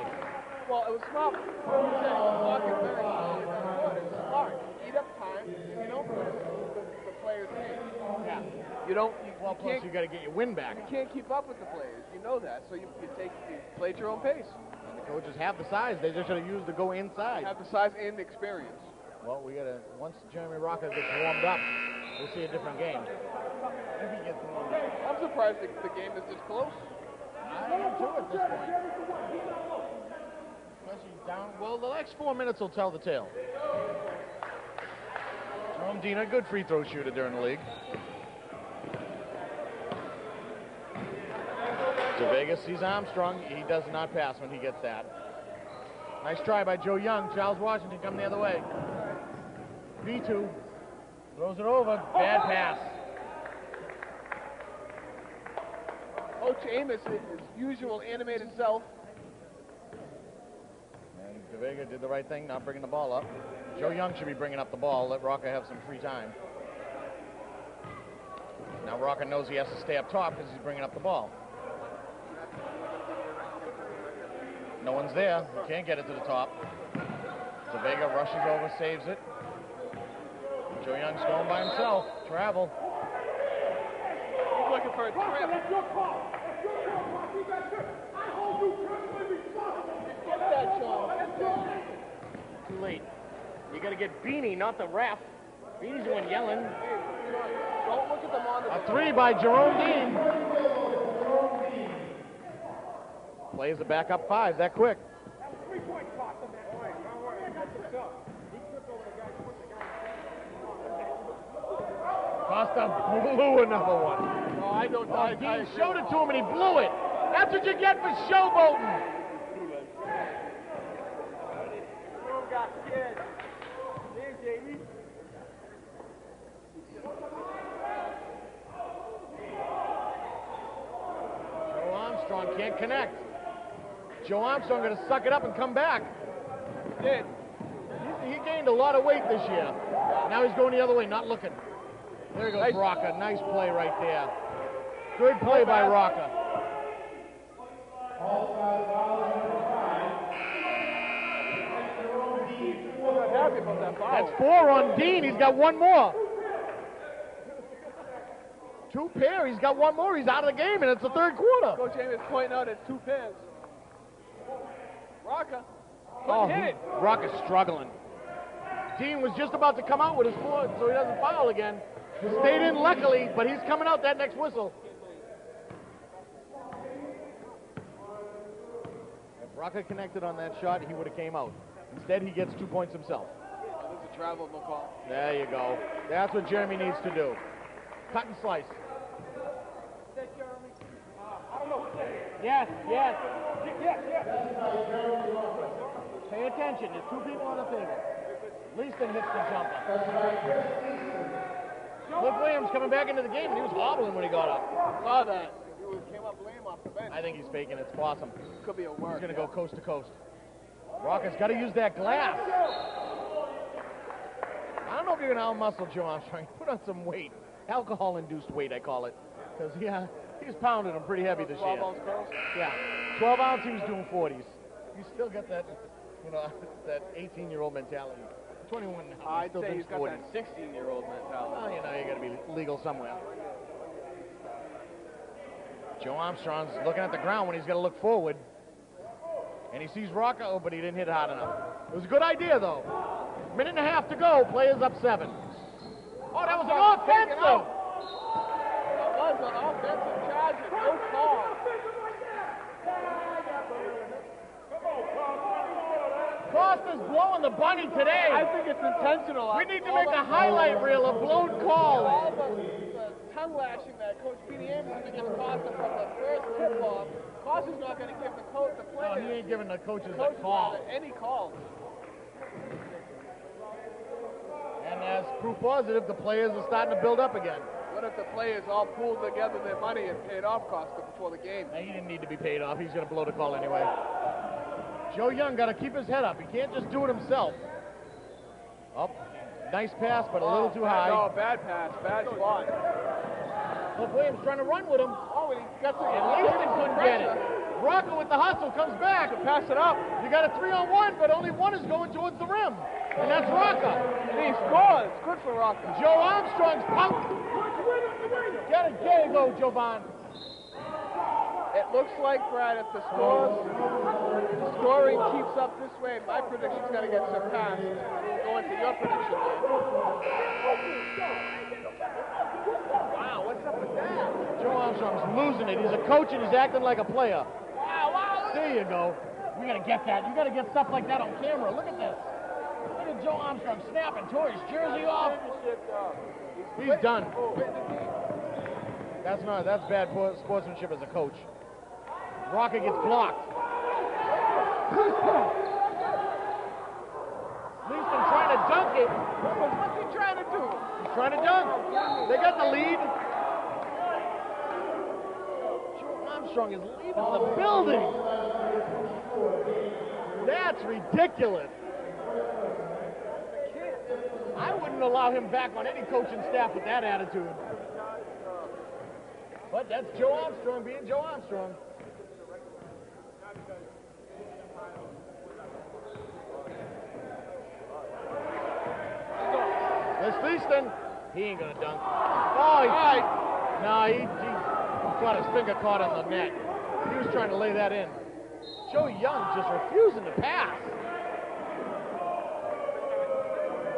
Well, it was smart. What you said, he was walking very slowly. It was smart. Eat up time, you know, for the players' game. Yeah. You don't... Well, plus you got to get your win back. You can't keep up with the players. You know that. So you play at your own pace. And the coaches have the size. They just should have used to go inside. Have the size and the experience. Well, we got to, once Jeremy Rocker gets warmed up, we'll see a different game. If he gets warmed up. I'm surprised the game is this close. I am too at this point. Especially down. Well, the next 4 minutes will tell the tale. Jerome Dean, a good free throw shooter during the league. De Vega sees Armstrong. He does not pass when he gets that. Nice try by Joe Young. Charles Washington coming the other way. B2 throws it over. Bad pass. Coach Amos, his usual animated self. And De Vega did the right thing, not bringing the ball up. Joe Young should be bringing up the ball. Let Rocker have some free time. Now Rocker knows he has to stay up top because he's bringing up the ball. No one's there. He can't get it to the top. De Vega rushes over, saves it. Joe Young's going by himself. Travel. He's looking for a trip. Get that, Sean. Too late. You got to get Beanie, not the ref. Beanie's the one yelling. Don't look at the monitor. A 3 by Jerome Dean. Plays the back up 5 that quick. Costa blew another one. No, I don't. Dean showed it to him and he blew it. That's what you get for showboating. Joe Armstrong can't connect. Joe Armstrong going to suck it up and come back. He did. He gained a lot of weight this year. Now he's going the other way, not looking. There goes Nice. Rocker. Nice play right there. Good play by Rocker. Wasn't happy about that foul. That's 4 on Dean. He's got 1 more. 2 pair. He's got 1 more. He's out of the game, and it's the 3rd quarter. Coach Amos pointing out it's 2 pairs. Rocker. Oh, Hit it. Rocker's struggling. Dean was just about to come out with his foot, so he doesn't foul again. Stayed in luckily, but he's coming out that next whistle. If Rocker connected on that shot, he would have came out. Instead, he gets 2 points himself. That's a travel call. There you go. That's what Jeremy needs to do. Cut and slice. Yes, yes. Pay attention. There's 2 people on the table. Leaston hits the jumper. Cliff Williams coming back into the game, and he was hobbling when he got up. Saw that. He came up lame off the bench. I think he's faking. It's Blossom. Could be a work. He's going to go coast to coast. Rocker's got to use that glass. I don't know if you're going to out-muscle Joe Armstrong. Put on some weight. Alcohol-induced weight, I call it. Because, yeah, He's pounding them pretty heavy this year. 12-ounce girls? Yeah, 12 ounce. He was doing 40s. He's still got that, you know, that 18-year-old mentality. 21 now. I'd still say he's thinks got 40s. that 16-year-old mentality. Well, you know, you got to be legal somewhere. Joe Armstrong's looking at the ground when he's got to look forward. And he sees Rocca, oh, but he didn't hit it hard enough. It was a good idea, though. Minute and a half to go. Players up 7. Oh, that was an offensive. That was an offensive charge and no call. Costa's blowing the bunny today. I think it's intentional. We need to make a highlight reel of blown calls. All the tongue lashing that Coach Petey Ames is going to give Costa from the first tip-off. Costa's not going to give the coach the No, players. he ain't giving the coaches Coach a call. any call. And as proof positive, the players are starting to build up again. What if the players all pooled together their money and paid off Costa before the game? Now, he didn't need to be paid off. He's going to blow the call anyway. Joe Young got to keep his head up. He can't just do it himself. Oh, nice pass, but a little too high. No, bad pass, bad spot. Oh, Williams trying to run with him. Oh, and he got the At least he couldn't get it. Rocca with the hustle comes back. Pass it up. You got a 3-on-1, but only one is going towards the rim. And that's Rocca. And he scores. Good for Rocca. Joe Armstrong's pump. Get it, there you go, Jovan. It looks like, Brad, if the scoring keeps up this way, my prediction's going to get surpassed. Go into your prediction, man. Wow, what's up with that? Joe Armstrong's losing it. He's a coach and he's acting like a player. Wow. There you go. We got to get that. You got to get stuff like that on camera. Look at this. Look at Joe Armstrong snapping, tore his jersey off. He's done. That's bad sportsmanship as a coach. Rocca gets blocked. Leaston trying to dunk it. What's he trying to do? He's trying to dunk. They got the lead. Joe Armstrong is leaving the building. That's ridiculous. I wouldn't allow him back on any coaching staff with that attitude. But that's Joe Armstrong being Joe Armstrong. This Leaston, he ain't gonna dunk. Oh, he got his finger caught on the net. He was trying to lay that in. Joe Young just refusing to pass.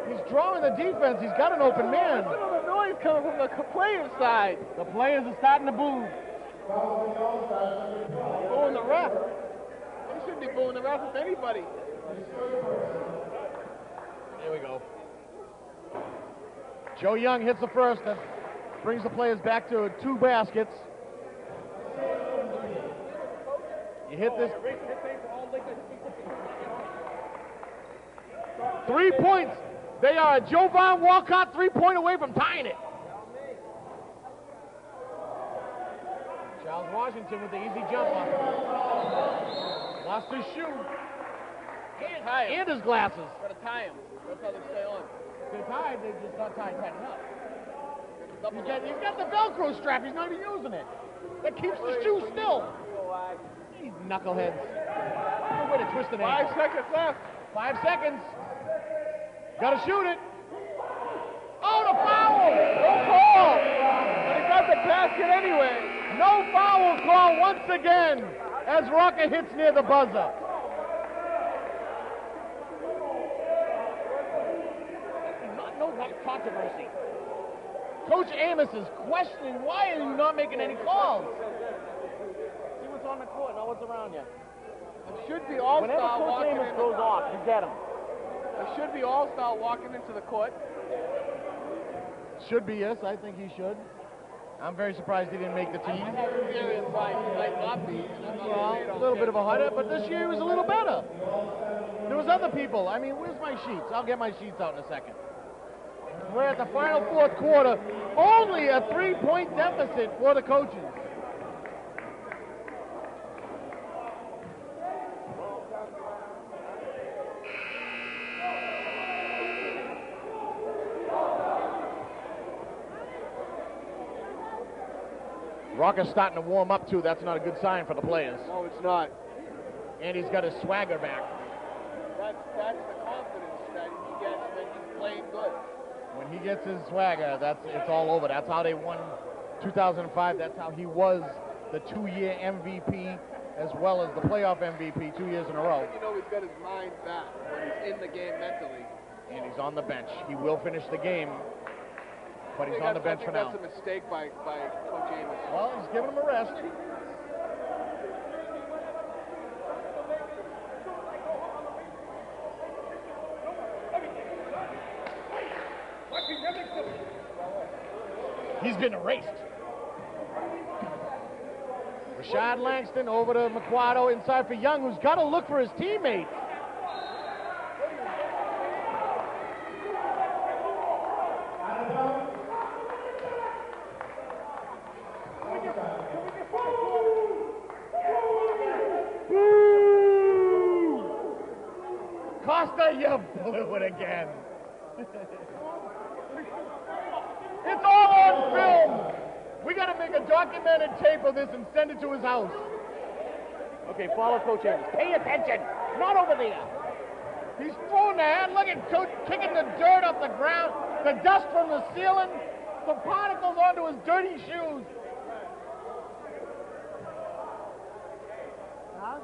He's drawing the defense. He's got an open man. Look at the noise coming from the players' side. The players are starting to boo. Booing the ref. They shouldn't be booing the ref with anybody. There we go. Joe Young hits the first. That brings the players back to 2 baskets. You hit this. 3 points. They are a Jovan Walcott 3-point away from tying it. Charles Washington with the easy jumper. Lost his shoe. And his glasses. Gotta tie him. That's how they stay on. They're tied, they just not tied tight enough. He's got the Velcro strap, he's not even using it. That keeps the shoe still. These knuckleheads. Good way to twist an 5 ankle. seconds left. 5 seconds. Gotta shoot it. Oh, the foul! No call! But he got the basket anyway. No foul call once again as Rocca hits near the buzzer. No controversy. Coach Amos is questioning why are you not making any calls? See what's on the court, not what's around you. It should be All-Star Whenever Coach walking Amos in. goes off, you get him. It should be All-Star walking into the court. Should be, yes. I think he should. I'm very surprised he didn't make the I team. have a theory as why he might not be. Well, a little bit of a highlight, but this year he was a little better. There was other people. I mean, where's my sheets? I'll get my sheets out in a second. We're at the final 4th quarter. Only a 3-point deficit for the coaches. Rocca's starting to warm up, too. That's not a good sign for the players. No, it's not. And he's got his swagger back. That's the confidence that he gets when he's playing good. When he gets his swagger, it's all over. That's how they won 2005. That's how he was the 2-year MVP as well as the playoff MVP 2 years in a row. You know he's got his mind back when he's in the game mentally. And he's on the bench. He will finish the game, but he's on the bench for now. That's a mistake by Coach Amos. Well, he's giving him a rest. He's been erased. Rashad Langston over to McQuardo inside for Young, who's got to look for his teammates. Costa, you blew it again. It's all on film. We got to make a documented tape of this and send it to his house. Okay, follow Coach Amos. Pay attention. Not over there. He's throwing the hand. Look at Coach kicking the dirt off the ground, the dust from the ceiling, the particles onto his dirty shoes. Huh?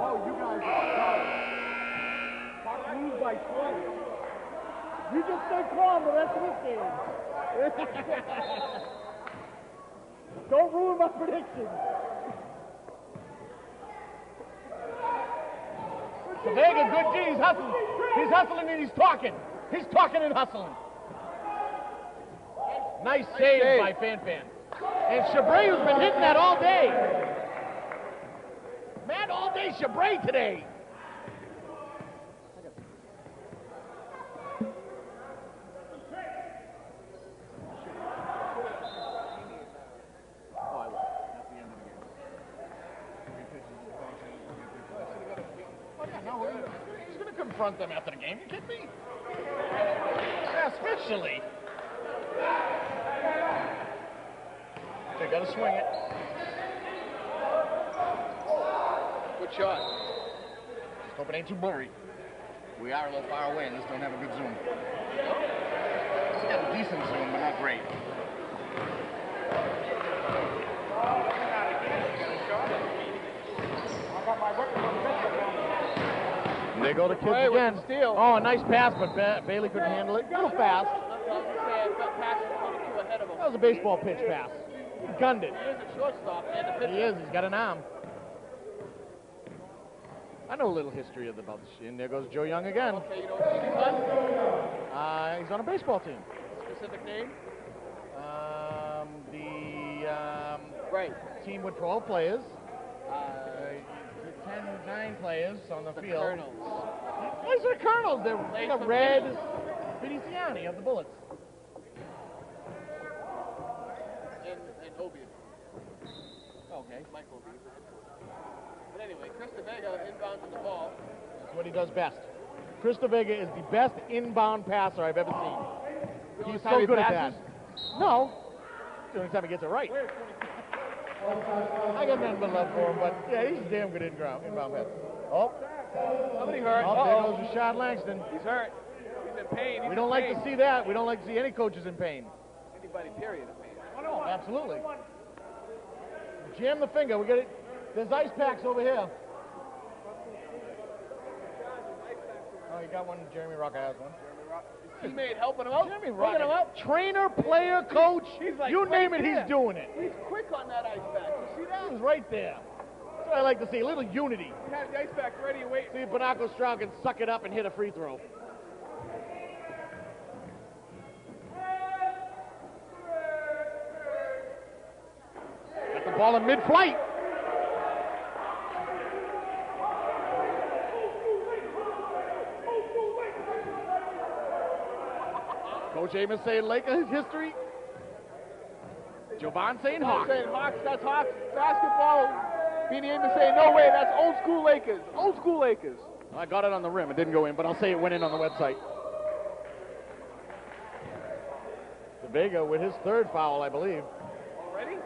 Oh, you guys are lose by 20. You just stay calm the rest of this game. Don't ruin my prediction. Vega, good D. He's hustling. He's hustling and he's talking. He's talking and hustling. Nice save by Fan. And Chabray, who's been hitting that all day. Man, all day Chabray today. He's going to confront them after the game. You kidding me? Yeah, especially. They got to swing it. Good shot. Just hope it ain't too blurry. We are a little far away and this don't have a good zoom. It's got a decent zoom, but not great. And they go to kids again. Oh, a nice pass, but Bailey couldn't handle it. A little fast. That was a baseball pitch pass. He gunned it. He is a shortstop and a pitcher. He is. He's got an arm. I know a little history about this. And there goes Joe Young again. Okay, you know what he's on? He's on a baseball team. Specific name? Right. Team with 12 players. 9 players on the field. Colonels. Those are the Colonels. They're the red Venetiani of the Bullets. And Obian. Okay. Mike Obian. But anyway, Krista Vega inbounds the ball. That's what he does best. Krista Vega is the best inbound passer I've ever seen. He's so good at that. No. The only time he gets it right. I got nothing but love for him, but yeah, he's a damn good inbound passer. Oh. Somebody hurt. Oh, there goes Rashad Langston. He's hurt. He's in pain. We don't like to see that. We don't like to see any coaches in pain. Anybody, period, in pain. Oh, absolutely. Jam the finger. We get it. There's ice packs over here. Oh, you got one. Jeremy Rocca has one. His teammate helping him out. Jeremy Rocca. Trainer, player, coach. Like you name it, he's doing it. He's quick on that ice pack. You see that? He's right there. That's what I like to see. A little unity. He has the ice pack ready and waiting. See if Bernardo Stroud can suck it up and hit a free throw. Got the ball in mid-flight. Coach Amos saying Lakers history. Jovan saying Hawks. That's Hawks basketball. Beanie Amos saying, no way, that's old school Lakers. Old school Lakers. I got it on the rim. It didn't go in, but I'll say it went in on the website. Vega with his third foul, I believe. Already?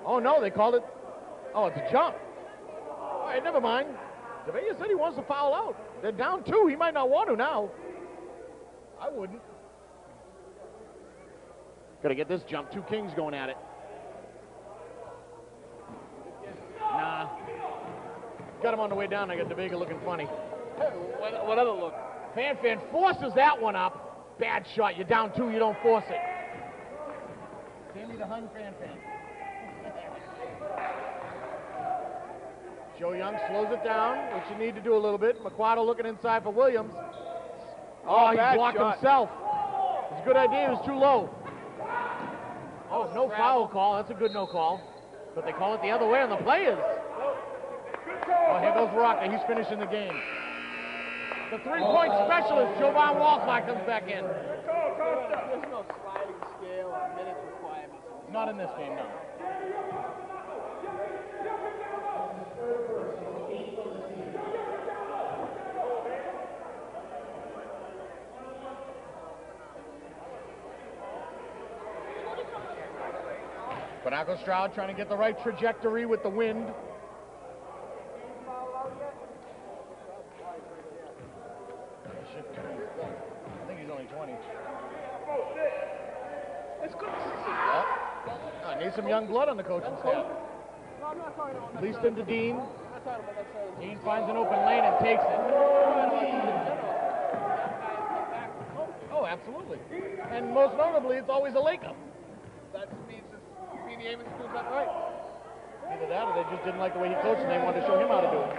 Oh, no, they called it. Oh, it's a jump. All right, never mind. Vega said he wants to foul out. They're down 2. He might not want to now. I wouldn't. Got to get this jump. 2 Kings going at it. Nah. Got him on the way down. I got DeVega looking funny. What other look? Fan forces that one up. Bad shot. You're down 2. You don't force it. Sammy the Hun Fan. Joe Young slows it down, which you need to do a little bit. McQuarrie looking inside for Williams. Oh, he blocked himself. It's a good idea. He was too low. Oh, no foul call. That's a good no call. But they call it the other way on the players. Oh, here goes Rocker. He's finishing the game. The 3-point specialist, Jovan Walcott, comes back in. There's no sliding scale or minutes requirements. Not in this game, no. Bernardo Stroud trying to get the right trajectory with the wind. I think he's only 20. It's good. I need some young blood on the coaching staff. No, I'm not talking about Leaston to Dean. I'm not talking about that side of the Dean finds an open lane and takes it. Oh, absolutely. And most notably, it's always a Laker. That means being the Amos schools that right. Either that or they just didn't like the way he coached and they wanted to show him how to do it.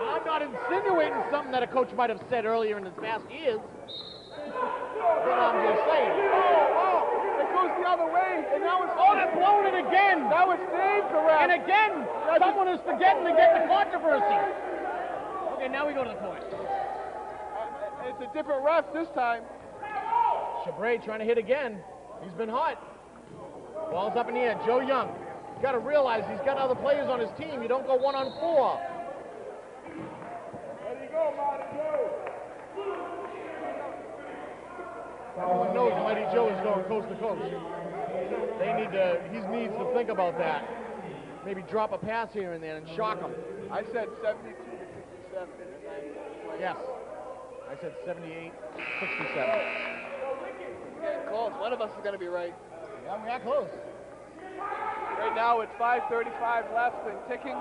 I'm not insinuating something that a coach might have said earlier in his past years. But I'm just saying. It goes the other way, and now it's... Oh, they're blowing it again! Now it's incorrect. And again, someone is forgetting to get the controversy. Okay, now we go to the point. It's a different ref this time. Chabray trying to hit again. He's been hot. Ball's up in the air. Joe Young. You got to realize he's got other players on his team. You don't go 1-on-4. There you go, Mighty Joe. Everyone knows Mighty Joe is going coast to coast. He needs to think about that. Maybe drop a pass here and there and shock him. I said 72 to 67. Yes. I said 78, 67. Getting close. One of us is going to be right. Yeah, we are close. Right now it's 5:35 left and ticking.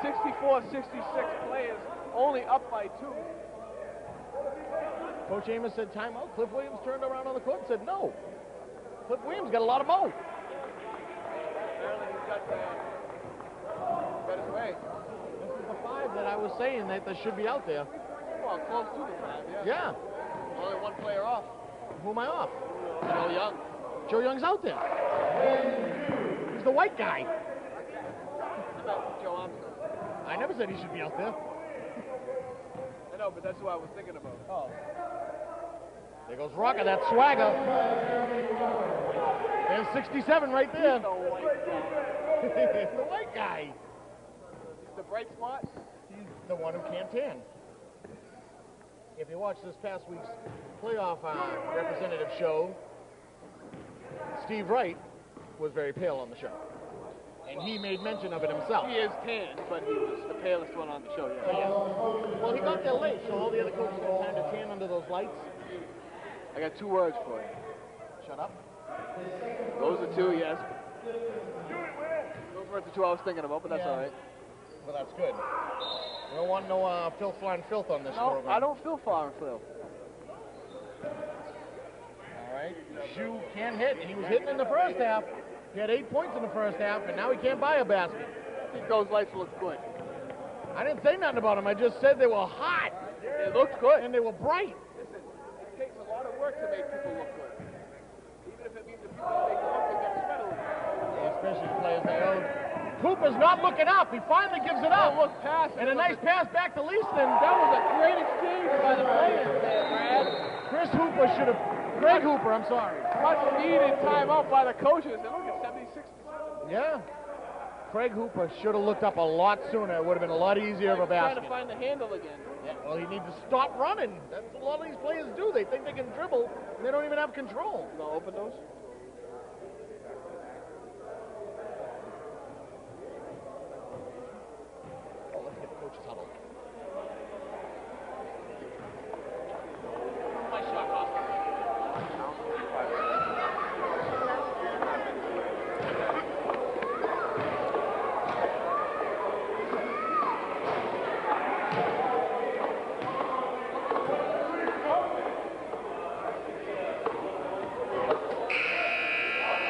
64-66 players, only up by 2. Coach Amos said timeout. Cliff Williams turned around on the court and said no. Cliff Williams got a lot of mo. Apparently he's got his way. This is the 5 that I was saying that should be out there. Well, close to the 5, Yeah. Only one player off. Who am I off? Joe Young. Joe Young's out there. He's the white guy. I meant Joe Armstrong. I never said he should be out there. I know, but that's who I was thinking about. Oh. There goes Rocker, that swagger. There's 67 right there. The white guy. The white guy. He's the bright spot. He's the one who can't tan. If you watched this past week's playoff representative show, Steve Wright was very pale on the show. And he made mention of it himself. He is tan, but he was the palest one on the show, yeah. Yeah. Well, he got there late, so all the other coaches got time to tan under those lights. I got 2 words for you. Shut up. Those are 2, yes. Those weren't the 2 I was thinking about, but that's all right. Well, that's good. We don't want no filth flying filth on this program. I don't feel far and Phil. All right. Shu can't hit. He was hitting in the first half. He had 8 points in the first half, and now he can't buy a basket. I think those lights look good. I didn't say nothing about them. I just said they were hot. It looks good. And they were bright. Listen, it takes a lot of work to make people look good. Even if it means the people that make them look good get sweat a little. Yeah, especially the players they own. Cooper's not looking up. He finally gives it up. Look past and a nice pass back to Leaston. That was a great exchange by the players there, Brad. Greg Hooper, I'm sorry. Much needed timeout by the coaches. And look at 76. Yeah. Craig Hooper should have looked up a lot sooner. It would have been a lot easier of a Trying basket. to find the handle again. Yeah, well, you need to stop running. That's what a lot of these players do. They think they can dribble, and they don't even have control. You gonna open those? Oh, let's get the coach's huddle. Nice shot, Costa.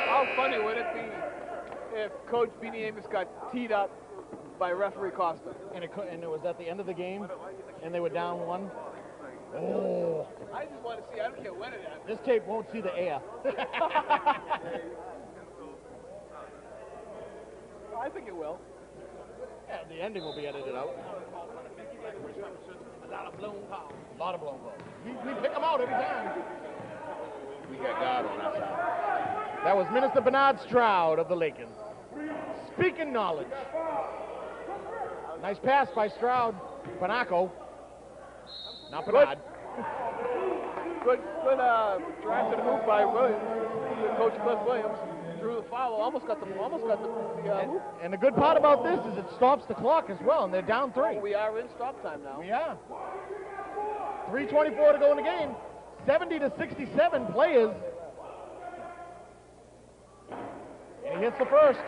How funny would it be if Coach Beanie Amos got teed up by referee Costa? And it was at the end of the game, and they were down 1. Oh. I just want to see. I don't care when it happens. This tape won't see the air. I think it will. Yeah, the ending will be edited out. A lot of blown calls. A lot of blown calls. We pick them out every time. We got God on our side. That was Minister Bernard Stroud of the Lakers. Speaking knowledge. Nice pass by Stroud. Panaco. Not Bernard. Good drive to the hoop by Williams. Coach Cliff Williams drew the foul. Almost got the hoop. And the good part about this is it stops the clock as well, and they're down 3. We are in stop time now. We are. 3:24 to go in the game. 70-67 players. And he hits the first.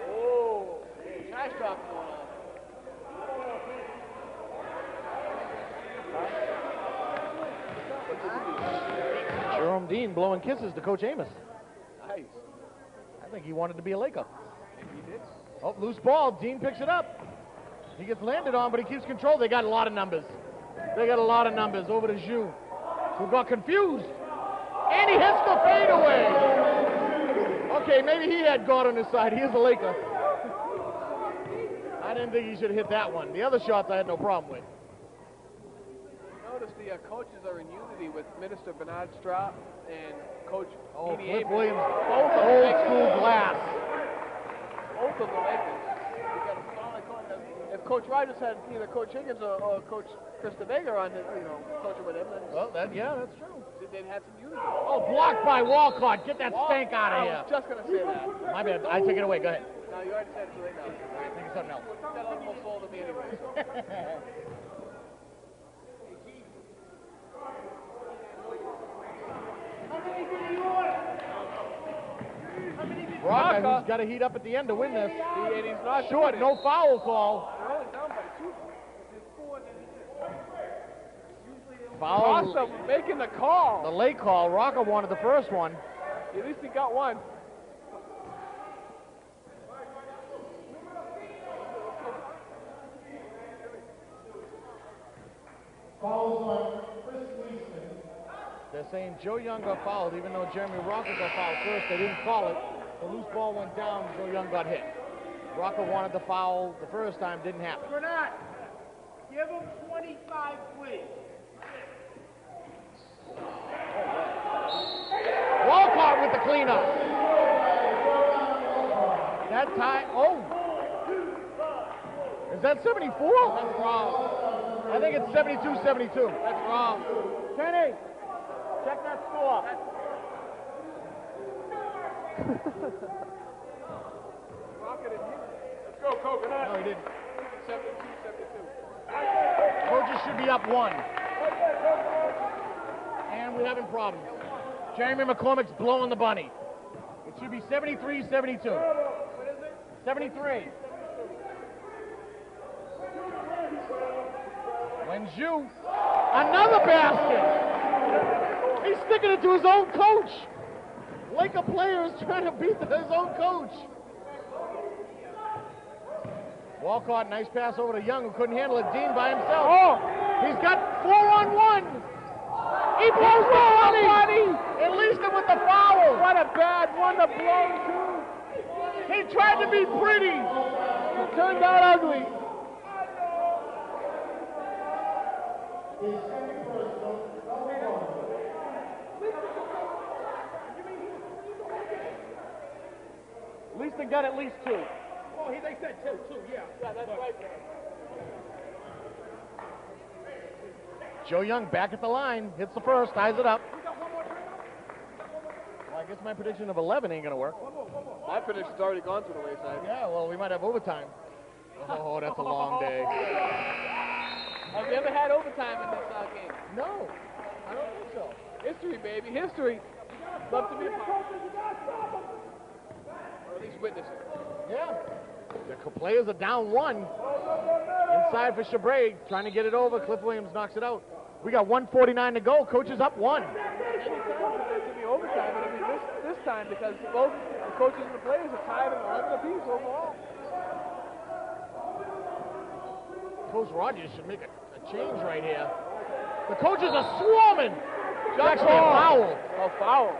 Oh, trash talk going on. Jerome Dean blowing kisses to Coach Amos. Nice. I think he wanted to be a Laker. He did. Oh, loose ball. Dean picks it up. He gets landed on, but he keeps control. They got a lot of numbers. They got a lot of numbers. Over to Zhu, who got confused. And he hits the fadeaway. Okay, maybe he had God on his side. He is a Laker. I didn't think he should have hit that one. The other shots I had no problem with. Notice the coaches are in unity with Minister Bernard Stroud and Coach Oh, Beanie Flip Amos. Williams, Both of old them school glass. Both of the Lakers. We got a solid coach. If Coach Rogers had either Coach Higgins or Coach Krista Vega on, coaching with him, then Well, that's true. they'd have some unity. Oh, blocked by Walcott. Get that stank out of I here. was just going to say that. My bad. I take it away. Go ahead. No, you already said it too late now. All right, think of something else. That almost sold to me anyway. Rocca, who's got to heat up at the end to win this. And he's not Short, doing no it. foul call. They're only down by 2. Foul. Costa making the The call. late call. Rocca wanted the first one. At least he got one. They're saying Joe Young got fouled, even though Jeremy Rocca got fouled first. They didn't call it. The loose ball went down. Joe Young got hit. Rocca wanted the foul the first time. Didn't happen. Bernard, give him 25, please. Walcott with the cleanup. That time. Oh. Is that 74? That's wrong. I think it's 72-72. That's wrong. Kenny, check that score. Rocket in here. Let's go, Coconut. No, he didn't. 72-72. Coaches should be up 1. And we're having problems. Jeremy McCormick's blowing the bunny. It should be 73-72. 73. Wenju, another basket. He's sticking it to his own coach. Laker player is trying to beat his own coach. Walcott, nice pass over to Young, who couldn't handle it. Dean by himself. Oh, he's got 4-on-1. He blows the bunny. At least him with the foul. What a bad one to blow, too. He tried to be pretty. It turned out ugly. Leaston got at least 2. Oh, they said two, yeah. Yeah, that's right. Joe Young back at the line, hits the first, ties it up. Well, I guess my prediction of 11 ain't gonna work. My prediction's already gone to the wayside. Yeah, well, we might have overtime. Oh, that's a long day. Have you ever had overtime in this game? No, I don't think so. History, baby, history. Love to be a part. Or at least witness it. Yeah. The players are down 1. Inside for Chabré, trying to get it over. Cliff Williams knocks it out. We got 1:49 to go. Coach is up 1. Anytime it could be overtime, but it'll be this time because both the coaches and the players are tied at 11 apiece overall. Coach Rogers should make a change right here. The coaches are swarming. It's actually a foul. Oh, foul.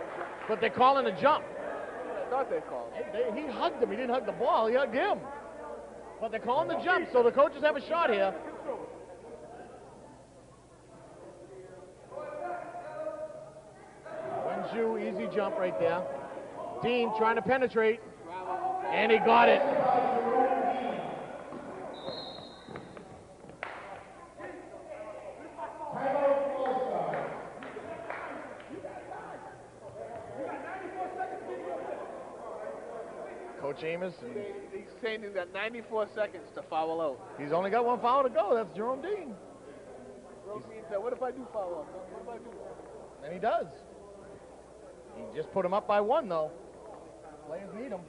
But they're calling a jump. I thought they called. He hugged him. He didn't hug the ball. He hugged him. But they're calling the jump, so the coaches have a shot here. Wenju, easy jump right there. Dean trying to penetrate. And he got it. Coach Amos, and He's saying he's got 94 seconds to foul out. he's only got 1 foul to go. That's Jerome Dean. Jerome Dean said, what if I do foul out? What if I do? And he does. He just put him up by 1, though. Players need him.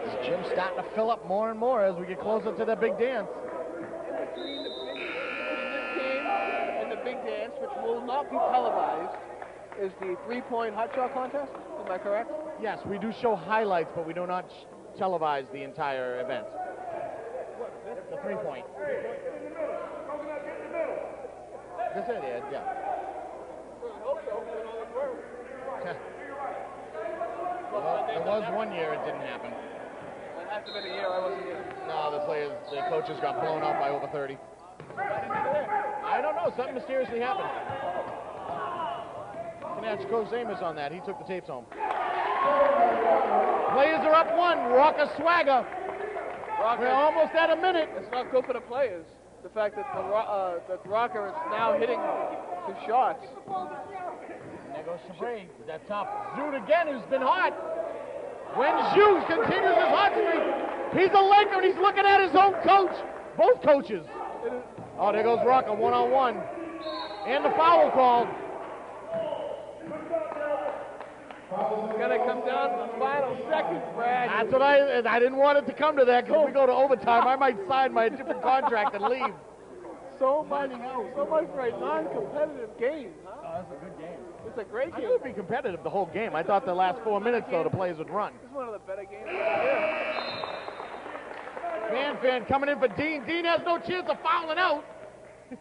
This gym's starting to fill up more and more as we get closer to the big dance. Between this game and the big dance, which will not be televised, is the 3-point hot shot contest. Am I correct? Yes, we do show highlights, but we do not televise the entire event. The 3-point. This is it, yeah. Well, there was 1 year it didn't happen. It has to have been a year I wasn't here. No, the coaches got blown up by over 30. I don't know, something mysteriously happened. Can ask Coach Amos on that. He took the tapes home. Players are up 1. Rocker swagger. We're almost at a minute. It's not good for the players. The fact that that Rocker is now hitting his shots. And there goes Chabré. That top Zoot again, who's been hot. When Zhu continues his hot streak, he's a Laker and he's looking at his own coach. Both coaches. Oh, there goes Rocker, 1-on-1. And the foul called. It's going to come down to the final seconds, Brad. That's what I didn't want it to come to that, because if we go to overtime, I might sign my different contract and leave. So much for a non-competitive game, huh? Oh, that's a good game. It's a great I game. knew it'd be competitive the whole game. I thought the last 4 minutes, though, the players would run. It's one of the better games of the year. Fan coming in for Dean. Dean has no chance of fouling out. You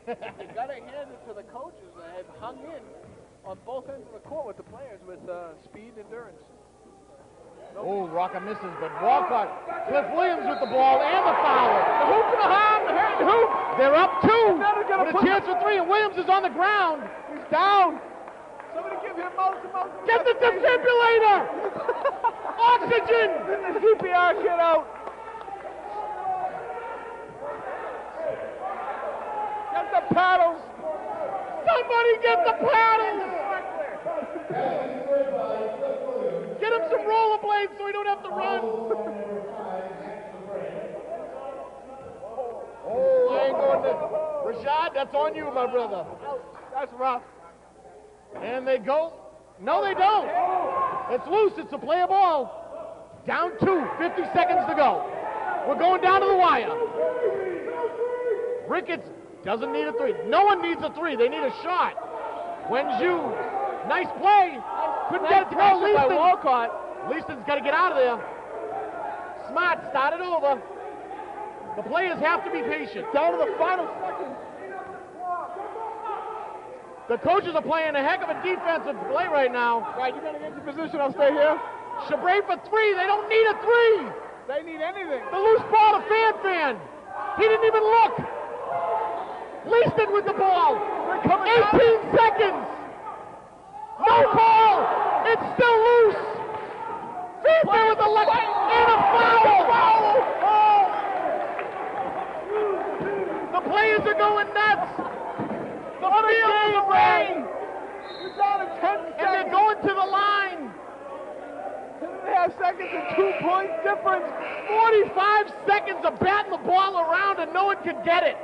got to hand it to the coaches that have hung in on both ends of the court with the players with speed and endurance. Oh, Rocker misses, but Walcott, Cliff Williams with the ball and the foul. The hoop and the hand, the hoop. They're up 2 Gonna with a chance for 3, and Williams is on the ground. He's down. Somebody give him mouth-to-mouth. Get the defibrillator. Oxygen. Get the CPR kit out. Get the paddles. Somebody get the paddles. Get him some rollerblades so he don't have to run. Oh, I ain't going to. Rashad, that's on you, my brother. That's rough. And they go. No, they don't. It's loose. It's a play ball. Down 2. 50 seconds to go. We're going down to the wire. Ricketts doesn't need a 3. No one needs a 3. They need a shot. Wenju, nice play. Couldn't get it to go. By Walcott. Leaston's got to get out of there. Smart started over. The players have to be patient. Down to the final seconds. The coaches are playing a heck of a defensive play right now. Right, you're going to get your position. I'll stay here. Chabray for three. They don't need a three. They need anything. The loose ball to Fan. He didn't even look. Leaston with the ball. 18 seconds. No call. It's still loose. Fan with the left and a foul. The players are going nuts. The field is away. It's down to 10 seconds. And they're going to the line. 10.5 seconds and 2 points difference. 45 seconds of batting the ball around and no one could get it.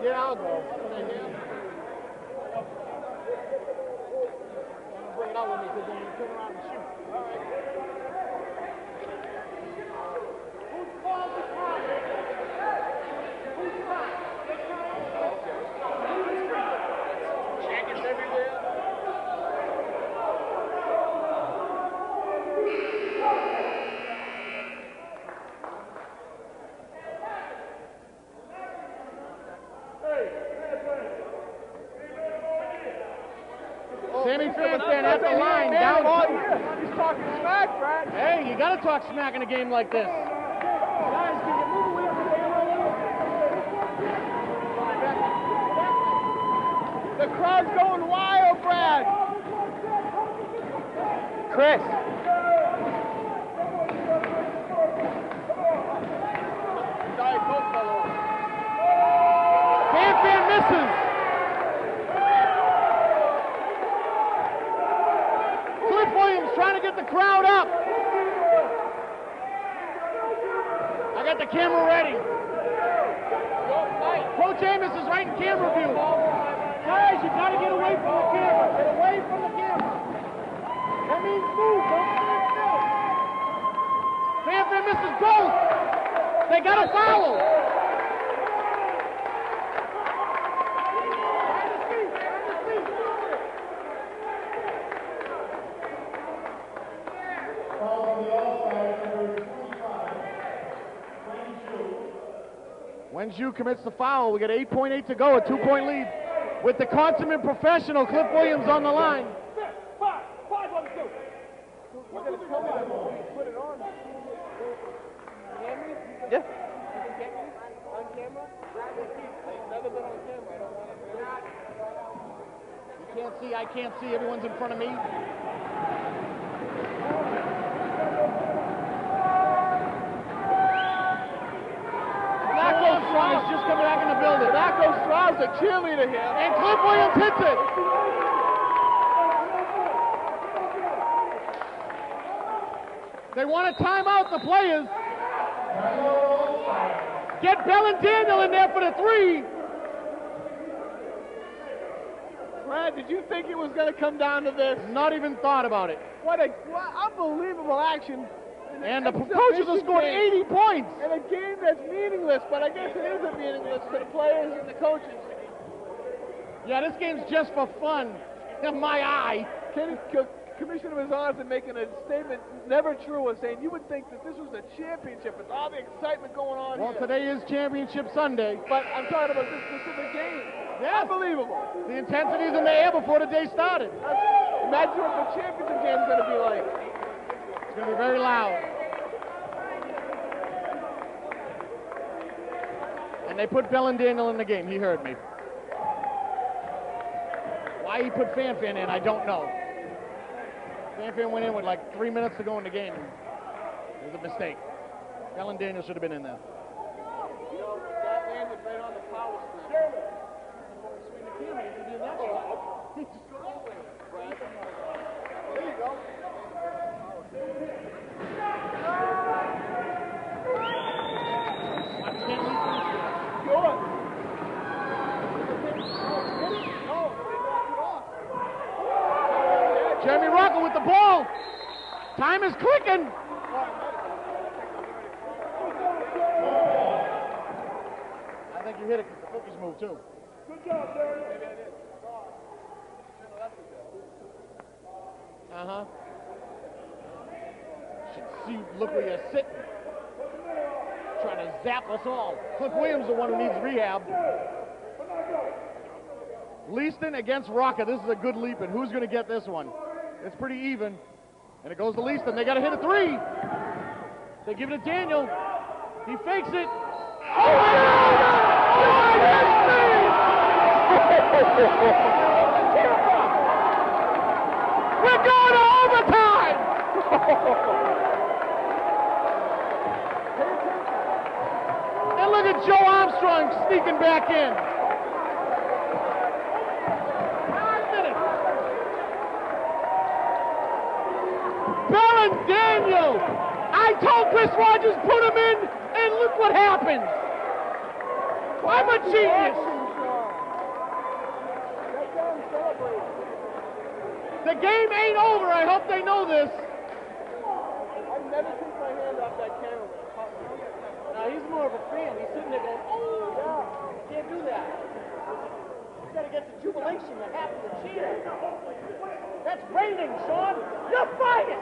Yeah, I'll go. Bring it out with me because then you turn around and shoot. All right. Who's ball the time? Who's time? Jackets everywhere. Sammy Fan at the line, down. He's talking smack, Brad. Hey, you got to talk smack in a game like this. Guys, can you move away from the camera? The crowd's going wild, Brad. Chris. Fan misses. Cliff Williams trying to get the crowd up. I got the camera ready. Coach Amos is right in camera view. Guys, you got to get away from the camera. Get away from the camera. That means move. Don't stand still. Fan misses both. They got a foul. Wenju commits the foul. We got 8.8 to go, a 2-point lead. With the consummate professional, Cliff Williams on the line. Five on two. We're going to put it on. Yeah. On camera? I've never been on camera. I don't want to. You can't see, I can't see. Everyone's in front of me. He's just coming back in the building. Marco Straub's a cheerleader here. And Cliff Williams hits it. They want a timeout, the players. Get Bell and Daniel in there for the three. Brad, did you think it was going to come down to this? Not even thought about it. What unbelievable action. And the coaches have scored 80 points. In a game that's meaningless, but I guess it isn't meaningless to the players and the coaches. Yeah, this game's just for fun. In my eye. Commissioner Mazarza making a statement never true and saying you would think that this was a championship with all the excitement going on Well, here. today is Championship Sunday. But I'm talking about this specific game. Yes. Unbelievable. The intensity's in the air before the day started. Imagine what the championship game's going to be like. It's going to be very loud. And they put Bell and Daniel in the game. He heard me. Why he put Fan in, I don't know. Fan went in with like 3 minutes to go in the game. It was a mistake. Bell and Daniel should have been in there. You know, that landed right on the power screen. Just go that way, Brad. There you go. Jeremy Rocco with the ball. Time is clicking. I think you hit it because the cookies moved too. Good job, Jerry. Maybe I did. Uh-huh. Should see, look where you're sitting. trying to zap us all. Cliff Williams, the one who needs rehab. Leaston against Rocca. This is a good leap, and who's going to get this one? It's pretty even. And it goes to Leaston. They got to hit a three. They give it to Daniel. He fakes it. Oh, my God! We're going to overtime! And look at Joe Armstrong sneaking back in. 9 minutes. Bell and Daniel. I told Chris Rogers put him in, and look what happens. I'm a genius. The game ain't over. I hope they know this. I've never took my hand off that camera. Now he's more of a fan. He's sitting there going, oh, yeah. Can't do that. You got to get the jubilation, the happy, the cheer. That's raining, Sean. You're fired.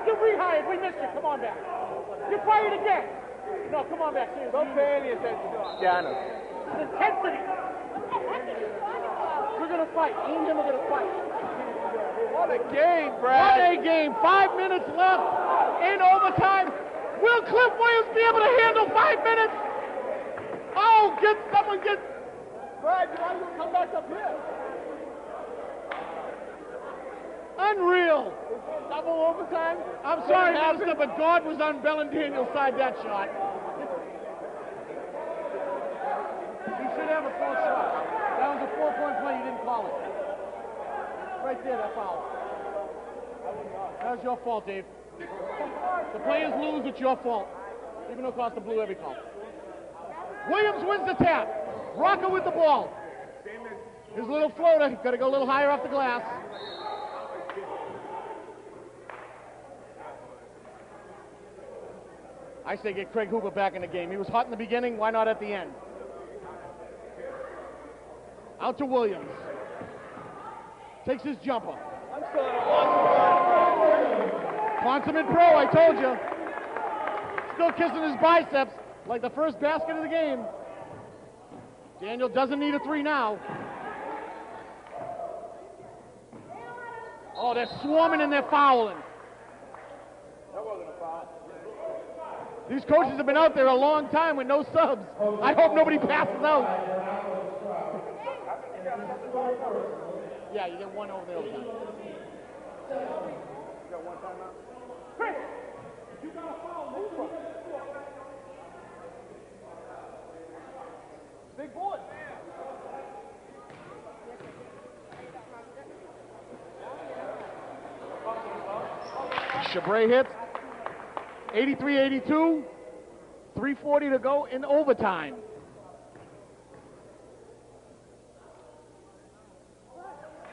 You're rehired. We missed you. Come on back. You're fired again. No, come on back. Seriously. Don't pay any attention. Yeah, I know. It's intensity. We're going to fight. Me and him are going to fight. What a game, Brad. What a game. 5 minutes left in overtime. Will Cliff Williams be able to handle 5 minutes? Oh, someone get. Brad, you want to come back up here? Unreal. Double overtime? I'm sorry, Minister, but God was on Bell and Daniel's side that shot. He should have a full shot. That was a 4-point play. You didn't call it. Right there, that foul. That was your fault, Dave. The players lose, it's your fault. Even though Costa blew every call. Williams wins the tap. Rocca with the ball. His little floater. Got to go a little higher off the glass. I say get Craig Hooper back in the game. He was hot in the beginning. Why not at the end? Out to Williams. Takes his jumper. I'm still at a loss. Consummate pro, I told you. Still kissing his biceps like the first basket of the game. Daniel doesn't need a three now. Oh, they're swarming and they're fouling. That wasn't a foul. These coaches have been out there a long time with no subs. I hope nobody passes out. Yeah, you get one over there overtime. You got one timeout? Chris, you got a foul, move up. Big board. Chabray hits. 83-82. 3:40 to go in overtime.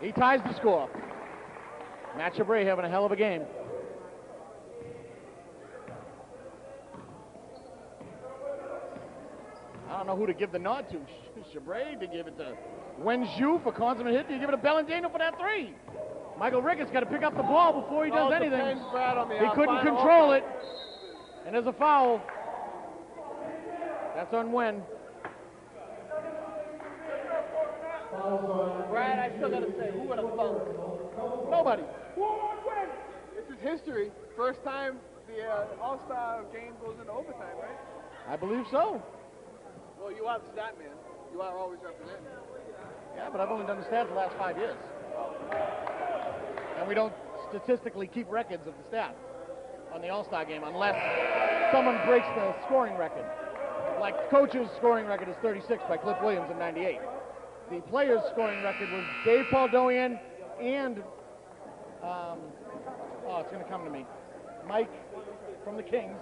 He ties the score. Matt Chabray having a hell of a game. I don't know who to give the nod to. Chabray to give it to Wenju for consummate hit. Do you give it to Bellandino for that three? Michael Ricketts got to pick up the ball before he does anything. He couldn't control it. And there's a foul. That's on Wen. Brad, I still got to say, who would have thought? Nobody. This is history. First time the All-Star game goes into overtime, right? I believe so. Well, you are the stat man. You are always representing. Yeah, but I've only done the stats the last 5 years. And we don't statistically keep records of the stats on the All-Star game unless someone breaks the scoring record. Like coach's scoring record is 36 by Cliff Williams in 98. The player's scoring record was Dave Paldoian and, it's going to come to me, Mike from the Kings.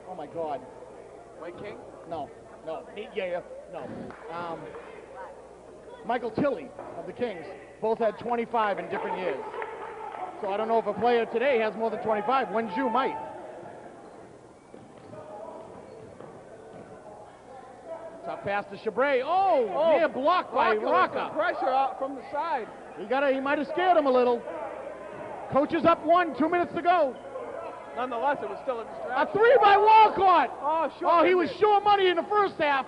Oh my God. Mike King? No. Michael Tilley of the Kings. Both had 25 in different years. So I don't know if a player today has more than 25. Wenju might. Tough pass to Chabray. Oh, near blocked by Rocca. Pressure out from the side. He might have scared him a little. Coach is up 1, 2 minutes to go. Nonetheless, it was still a A distraction. three by Walcott. Oh, sure. Oh, he was short money in the first half.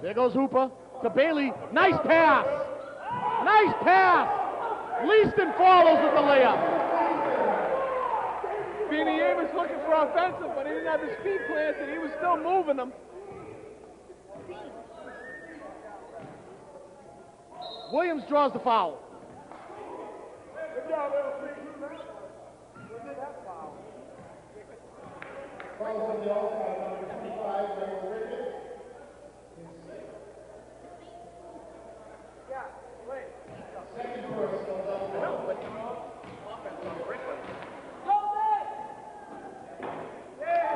There goes Hooper to Bailey. Nice pass. Nice pass. Leaston follows with the layup. Beanie Amos looking for offensive, but he didn't have his feet planted. He was still moving them. Williams draws the foul.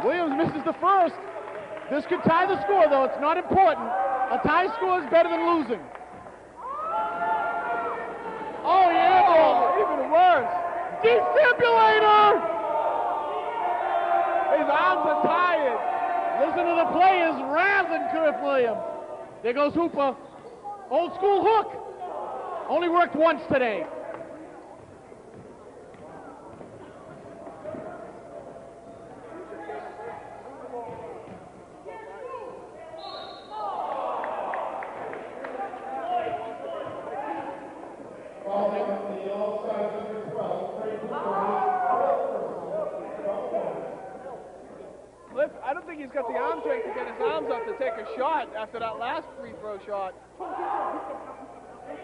Williams misses the first. This could tie the score, though. It's not important. A tie score is better than losing. Oh, yeah. Oh, even worse. Defibrillator! His arms are tired. Listen to the players razzing Kurt Williams. There goes Hooper. Old school hook. Only worked once today. Cliff, I don't think he's got the arm strength to get his arms up to take a shot after that last free throw shot.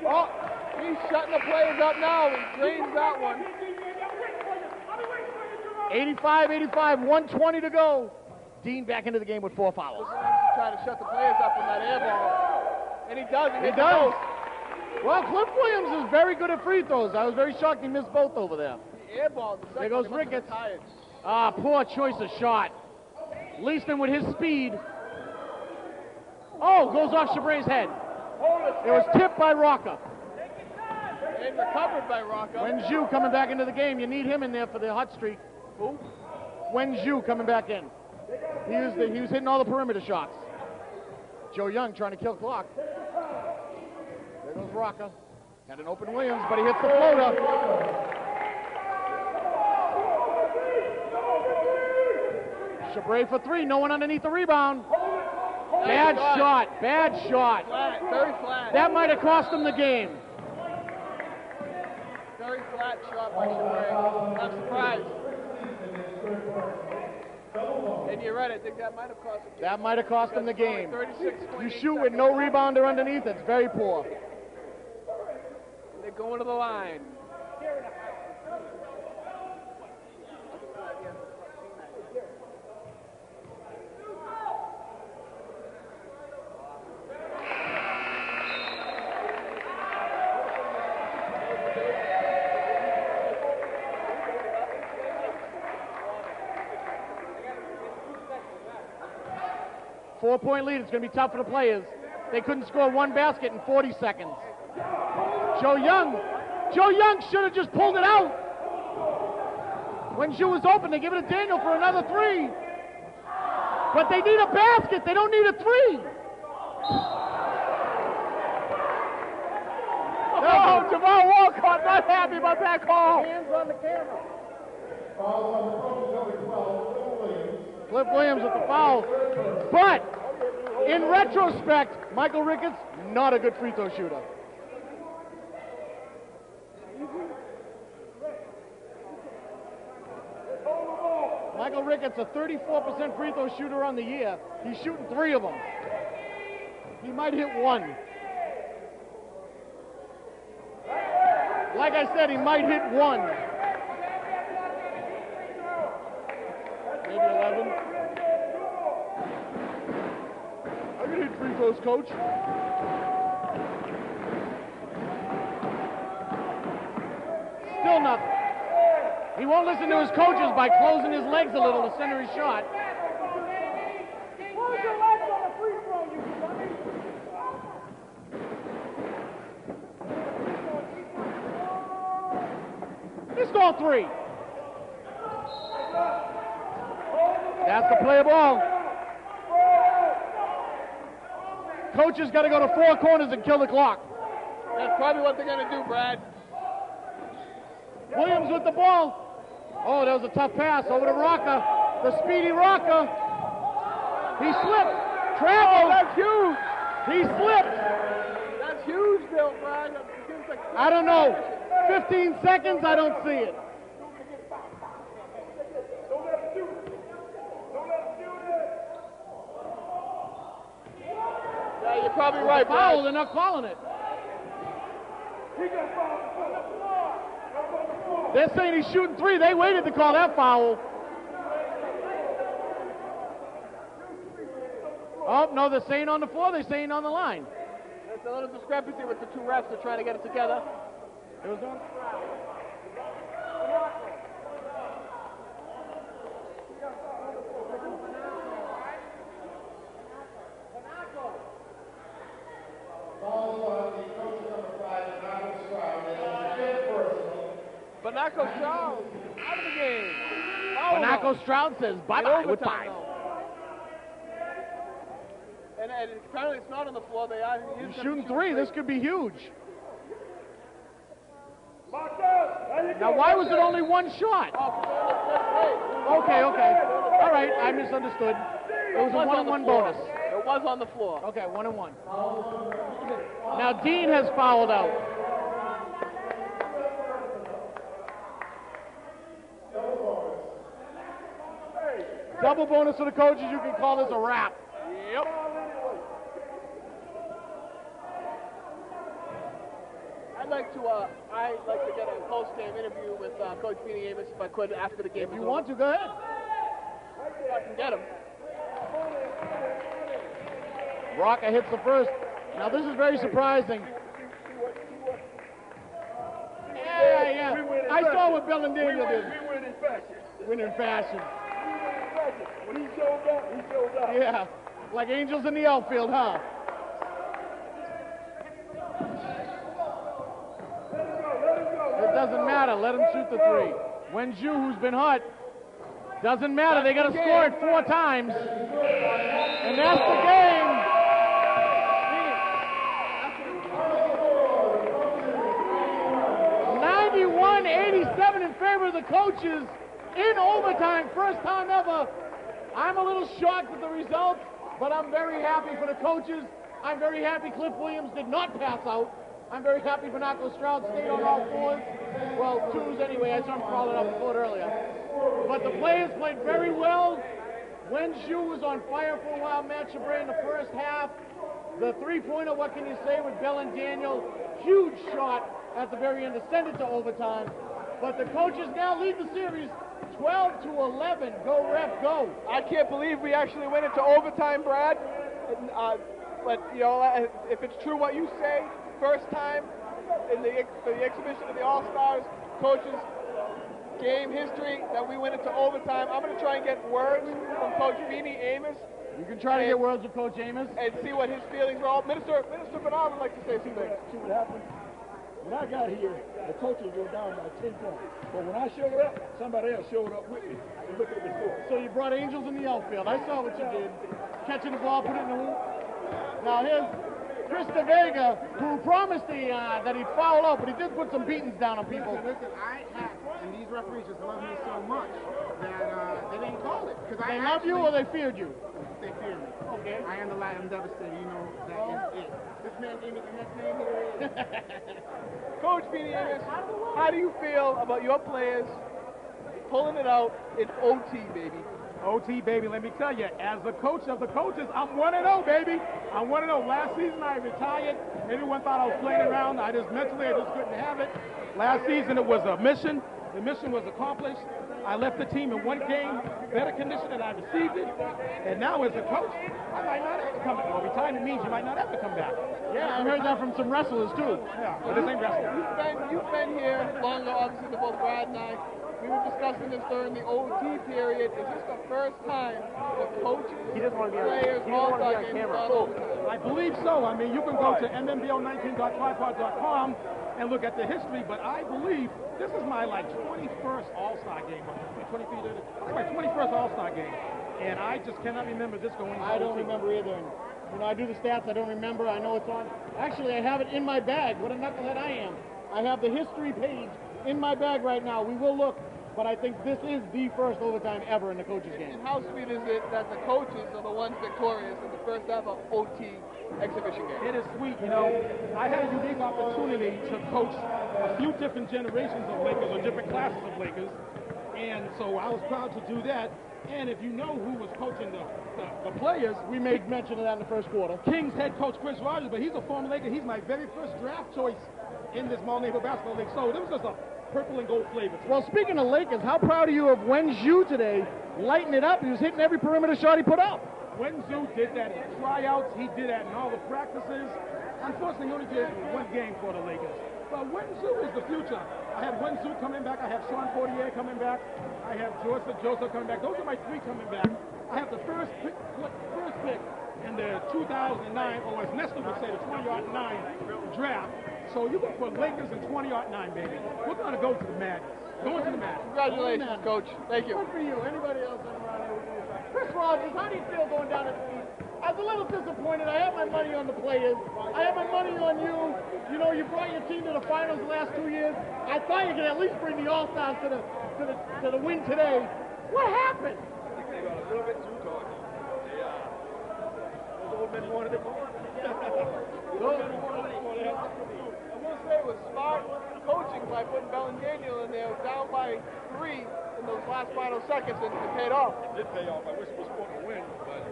Oh, he's shutting the players up now. He drains that one. 85-85, 120 to go. Dean back into the game with 4 fouls. He's trying to shut the players up from that air ball. And he does. He does. Well, Cliff Williams is very good at free throws. I was very shocked he missed both over there. The air ball. There goes Ricketts. Ah, poor choice of shot. Leaston with his speed. Oh, goes off Chabray's head. It was tipped by Rocca. And recovered by Rocca. Wenju coming back into the game. You need him in there for the hot streak. Who? Wenju coming back in. He was hitting all the perimeter shots. Joe Young trying to kill clock. There goes Rocca. Had an open Williams, but he hits the floater. Chabray for 3, no one underneath the rebound. Bad shot, bad shot. Flat, very flat. That might have cost him the game. Very flat shot by Chabray. I'm surprised. And you're right, I think that might have cost him. That might have cost him the game. 36, You shoot with no rebounder underneath, it's very poor. They're going to the line. Four-point lead. It's going to be tough for the players. They couldn't score one basket in 40 seconds. Joe Young should have just pulled it out. When Ju was open, they give it to Daniel for another 3. But they need a basket. They don't need a 3. Oh, Jamal Walcott not happy about that call. Hands on the camera. Cliff Williams with the foul. But in retrospect, Michael Ricketts, not a good free throw shooter. Michael Ricketts, a 34% free throw shooter on the year. He's shooting 3 of them. He might hit 1. Like I said, he might hit 1. Maybe 11. I can hit free throws, coach. Still nothing. He won't listen to his coaches by closing his legs a little to center his shot. Close your legs on the free throw, you dummy. Missed all 3. That's the play of ball. Coaches got to go to 4 corners and kill the clock. That's probably what they're going to do, Brad. Williams with the ball. Oh, that was a tough pass over to Rocca. The speedy Rocca. He slipped. Travel. Oh, that's huge. He slipped. That's huge, Bill, Brad. I don't know. 15 seconds, I don't see it. Yeah, you're probably right, Foul, Brad. they're not calling it. They're saying he's shooting three. They waited to call that foul. Oh, no, they're saying on the floor, they're saying on the line. There's a little discrepancy with the two refs. They're trying to get it together. It was on. Banaco Stroud out of the game. Banaco Stroud says bye-bye with 5. And apparently it's not on the floor. They are He's shooting 3. This could be huge. Now, why was it only one shot? Okay. All right, I misunderstood. It was a 1-on-1 bonus. It was on the floor. Okay, 1-on-1. Now, Dean has fouled out. Double bonus for the coaches. You can call this a wrap. Yep. I'd like to get a post-game interview with Coach Beanie Amos if I could after the game. If you want to, go ahead. I can get him. Rocca hits the first. Now this is very surprising. Yeah. I saw what Bill and Daniel did. We win in fashion. Win in fashion. When he showed up, he showed up. Yeah, like angels in the outfield, huh? It doesn't matter. Let him shoot the 3. Wenju, who's been hot, doesn't matter. They got to score it 4 times, and that's the game. 91-87 in favor of the coaches in overtime. First time ever. I'm a little shocked with the result, but I'm very happy for the coaches. I'm very happy Cliff Williams did not pass out. I'm very happy Banaco Stroud stayed on all 4s. Well, 2s anyway. I saw him crawling up the court earlier. But the players played very well. Wenju was on fire for a while. Matt Chabray in the first half. The 3-pointer, what can you say with Bill and Daniel? Huge shot at the very end to send it to overtime. But the coaches now lead the series 12-11. Go, ref, go. I can't believe we actually went into overtime, Brad. But, you know, if it's true what you say, first time in the exhibition of the All-Stars coaches game history that we went into overtime. I'm going to try and get words from Coach Beanie Amos. You can try to get words with Coach Amos. And see what his feelings are. Minister Bernard would like to say some things. See what happened? When I got here, the coaches were down by 10 points. But when I showed up, somebody else showed up with me. And look at the score. So you brought angels in the outfield. I saw what you did. Catching the ball, put it in the hoop. Now here's Chris DeVega, who promised that he'd foul out, but he did put some beatings down on people. Listen, and these referees just love me so much that they didn't call it. They love you or they feared you? They feared me. Okay. I am the light. I'm devastated. You know that is it. This man gave me the next name. Here it is. Coach Beanie Amos, how do you feel about your players pulling it out in OT, baby? OT, baby, let me tell you, as the coach of the coaches, I'm 1-0, baby. I'm 1-0. Last season, I retired. Everyone thought I was playing around. I just couldn't have it. Last season, it was a mission. The mission was accomplished. I left the team in one game, better condition than I received it. And now as a coach, I might not ever come back. Well, retirement means you might not ever come back. Yeah, I heard that from some wrestlers, too. Yeah, but this ain't wrestling. You've been here longer, obviously, than both Brad and I. We were discussing this during the OT period. Is this the first time the coaches, players, all-star games gone overtime? I believe so. I mean, you can go to MNBL19.tripod.com and look at the history, but I believe this is my 21st All-Star game. My 21st All-Star game, and I just cannot remember this going. I don't remember either. When I do the stats, I don't remember. I know it's on. Actually, I have it in my bag. What a knucklehead I am. I have the history page in my bag right now. We will look but I think this is the first overtime ever in the coaches' game. And how sweet is it that the coaches are the ones victorious in the first ever OT exhibition game? It is sweet, you know. I had a unique opportunity to coach a few different generations of Lakers or different classes of Lakers, and so I was proud to do that. And if you know who was coaching the players, We made mention of that in the first quarter. Kings head coach Chris Rogers, but he's a former Laker. He's my very first draft choice in this Mall Neighbor Basketball League. So there was just a purple and gold flavor. Well, speaking of Lakers, how proud are you of Wen Zhu today, lighting it up? He was hitting every perimeter shot he put up. Wenzu did that in tryouts. He did that in all the practices. Unfortunately, he only did one game for the Lakers. But Wenzu is the future. I have Wenzu coming back. I have Sean Portier coming back. I have Joseph coming back. Those are my three coming back. I have the first pick in the 2009, or as Nestor would say, the 2009 draft. So you go for Lakers in 2009, baby. We're going to go to the Madness. Going to the Madness. Congratulations, Coach. Thank you. Good for you. Anybody else around here? Chris Rogers, how do you feel going down at the East? I was a little disappointed. I have my money on the players. I have my money on you. You know, you brought your team to the finals the last 2 years. I thought you could at least bring the All-Stars to the win today. What happened? I think they got a little bit too cocky. Those old men wanted it more. I will say it was smart coaching by putting Bellingham in there. Down by 3 in those last final seconds, and it paid off. It did pay off. I wish it was for the win, but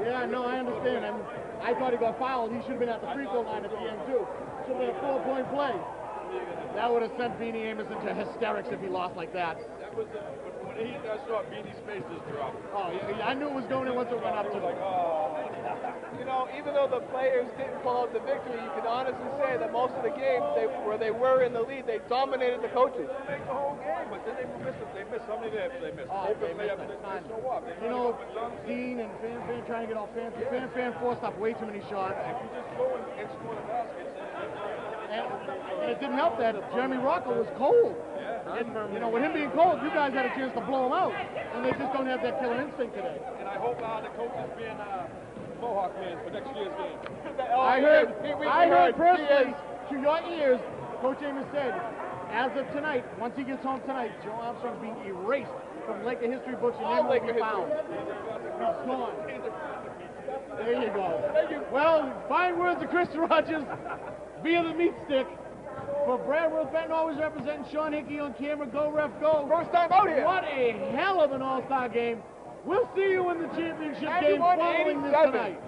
Yeah, no, I understand. I thought he got fouled. He should have been at the free throw line at the end, too. Should have been a 4-point play. That would have sent Beanie Amos into hysterics if he lost like that. that was when he hit that shot, Beanie's face just dropped. Oh, I knew it was going in once it went up to Like, him. oh. You know, even though the players didn't pull out the victory, you can honestly say that most of the games where they were in the lead, they dominated the coaches. They make the whole game, but then they missed it. They missed how many layups they missed. Oh, they Open missed layups, a they ton. show up. They You try to know, go for dunks. Dean and Fan trying to get all fancy. Fan forced up way too many shots. If you just go and score the baskets, And it didn't help that Jeremy Rocco was cold. And, you know, with him being cold, you guys had a chance to blow him out. And they just don't have that killer instinct today. and I hope the coach is being Mohawk man for next year's game. I heard personally, to your ears, Coach Amos said, as of tonight, once he gets home tonight, Joe Armstrong's being erased from Laker history books and All never will Laker be found. He's gone. There you go. Well, fine words of Chris Rogers via the meat stick. For Brad Worth Benton, always representing Sean Hickey on camera. Go, ref, go. First time out here. What a hell of an all-star game. We'll see you in the championship game 91-87. following this tonight.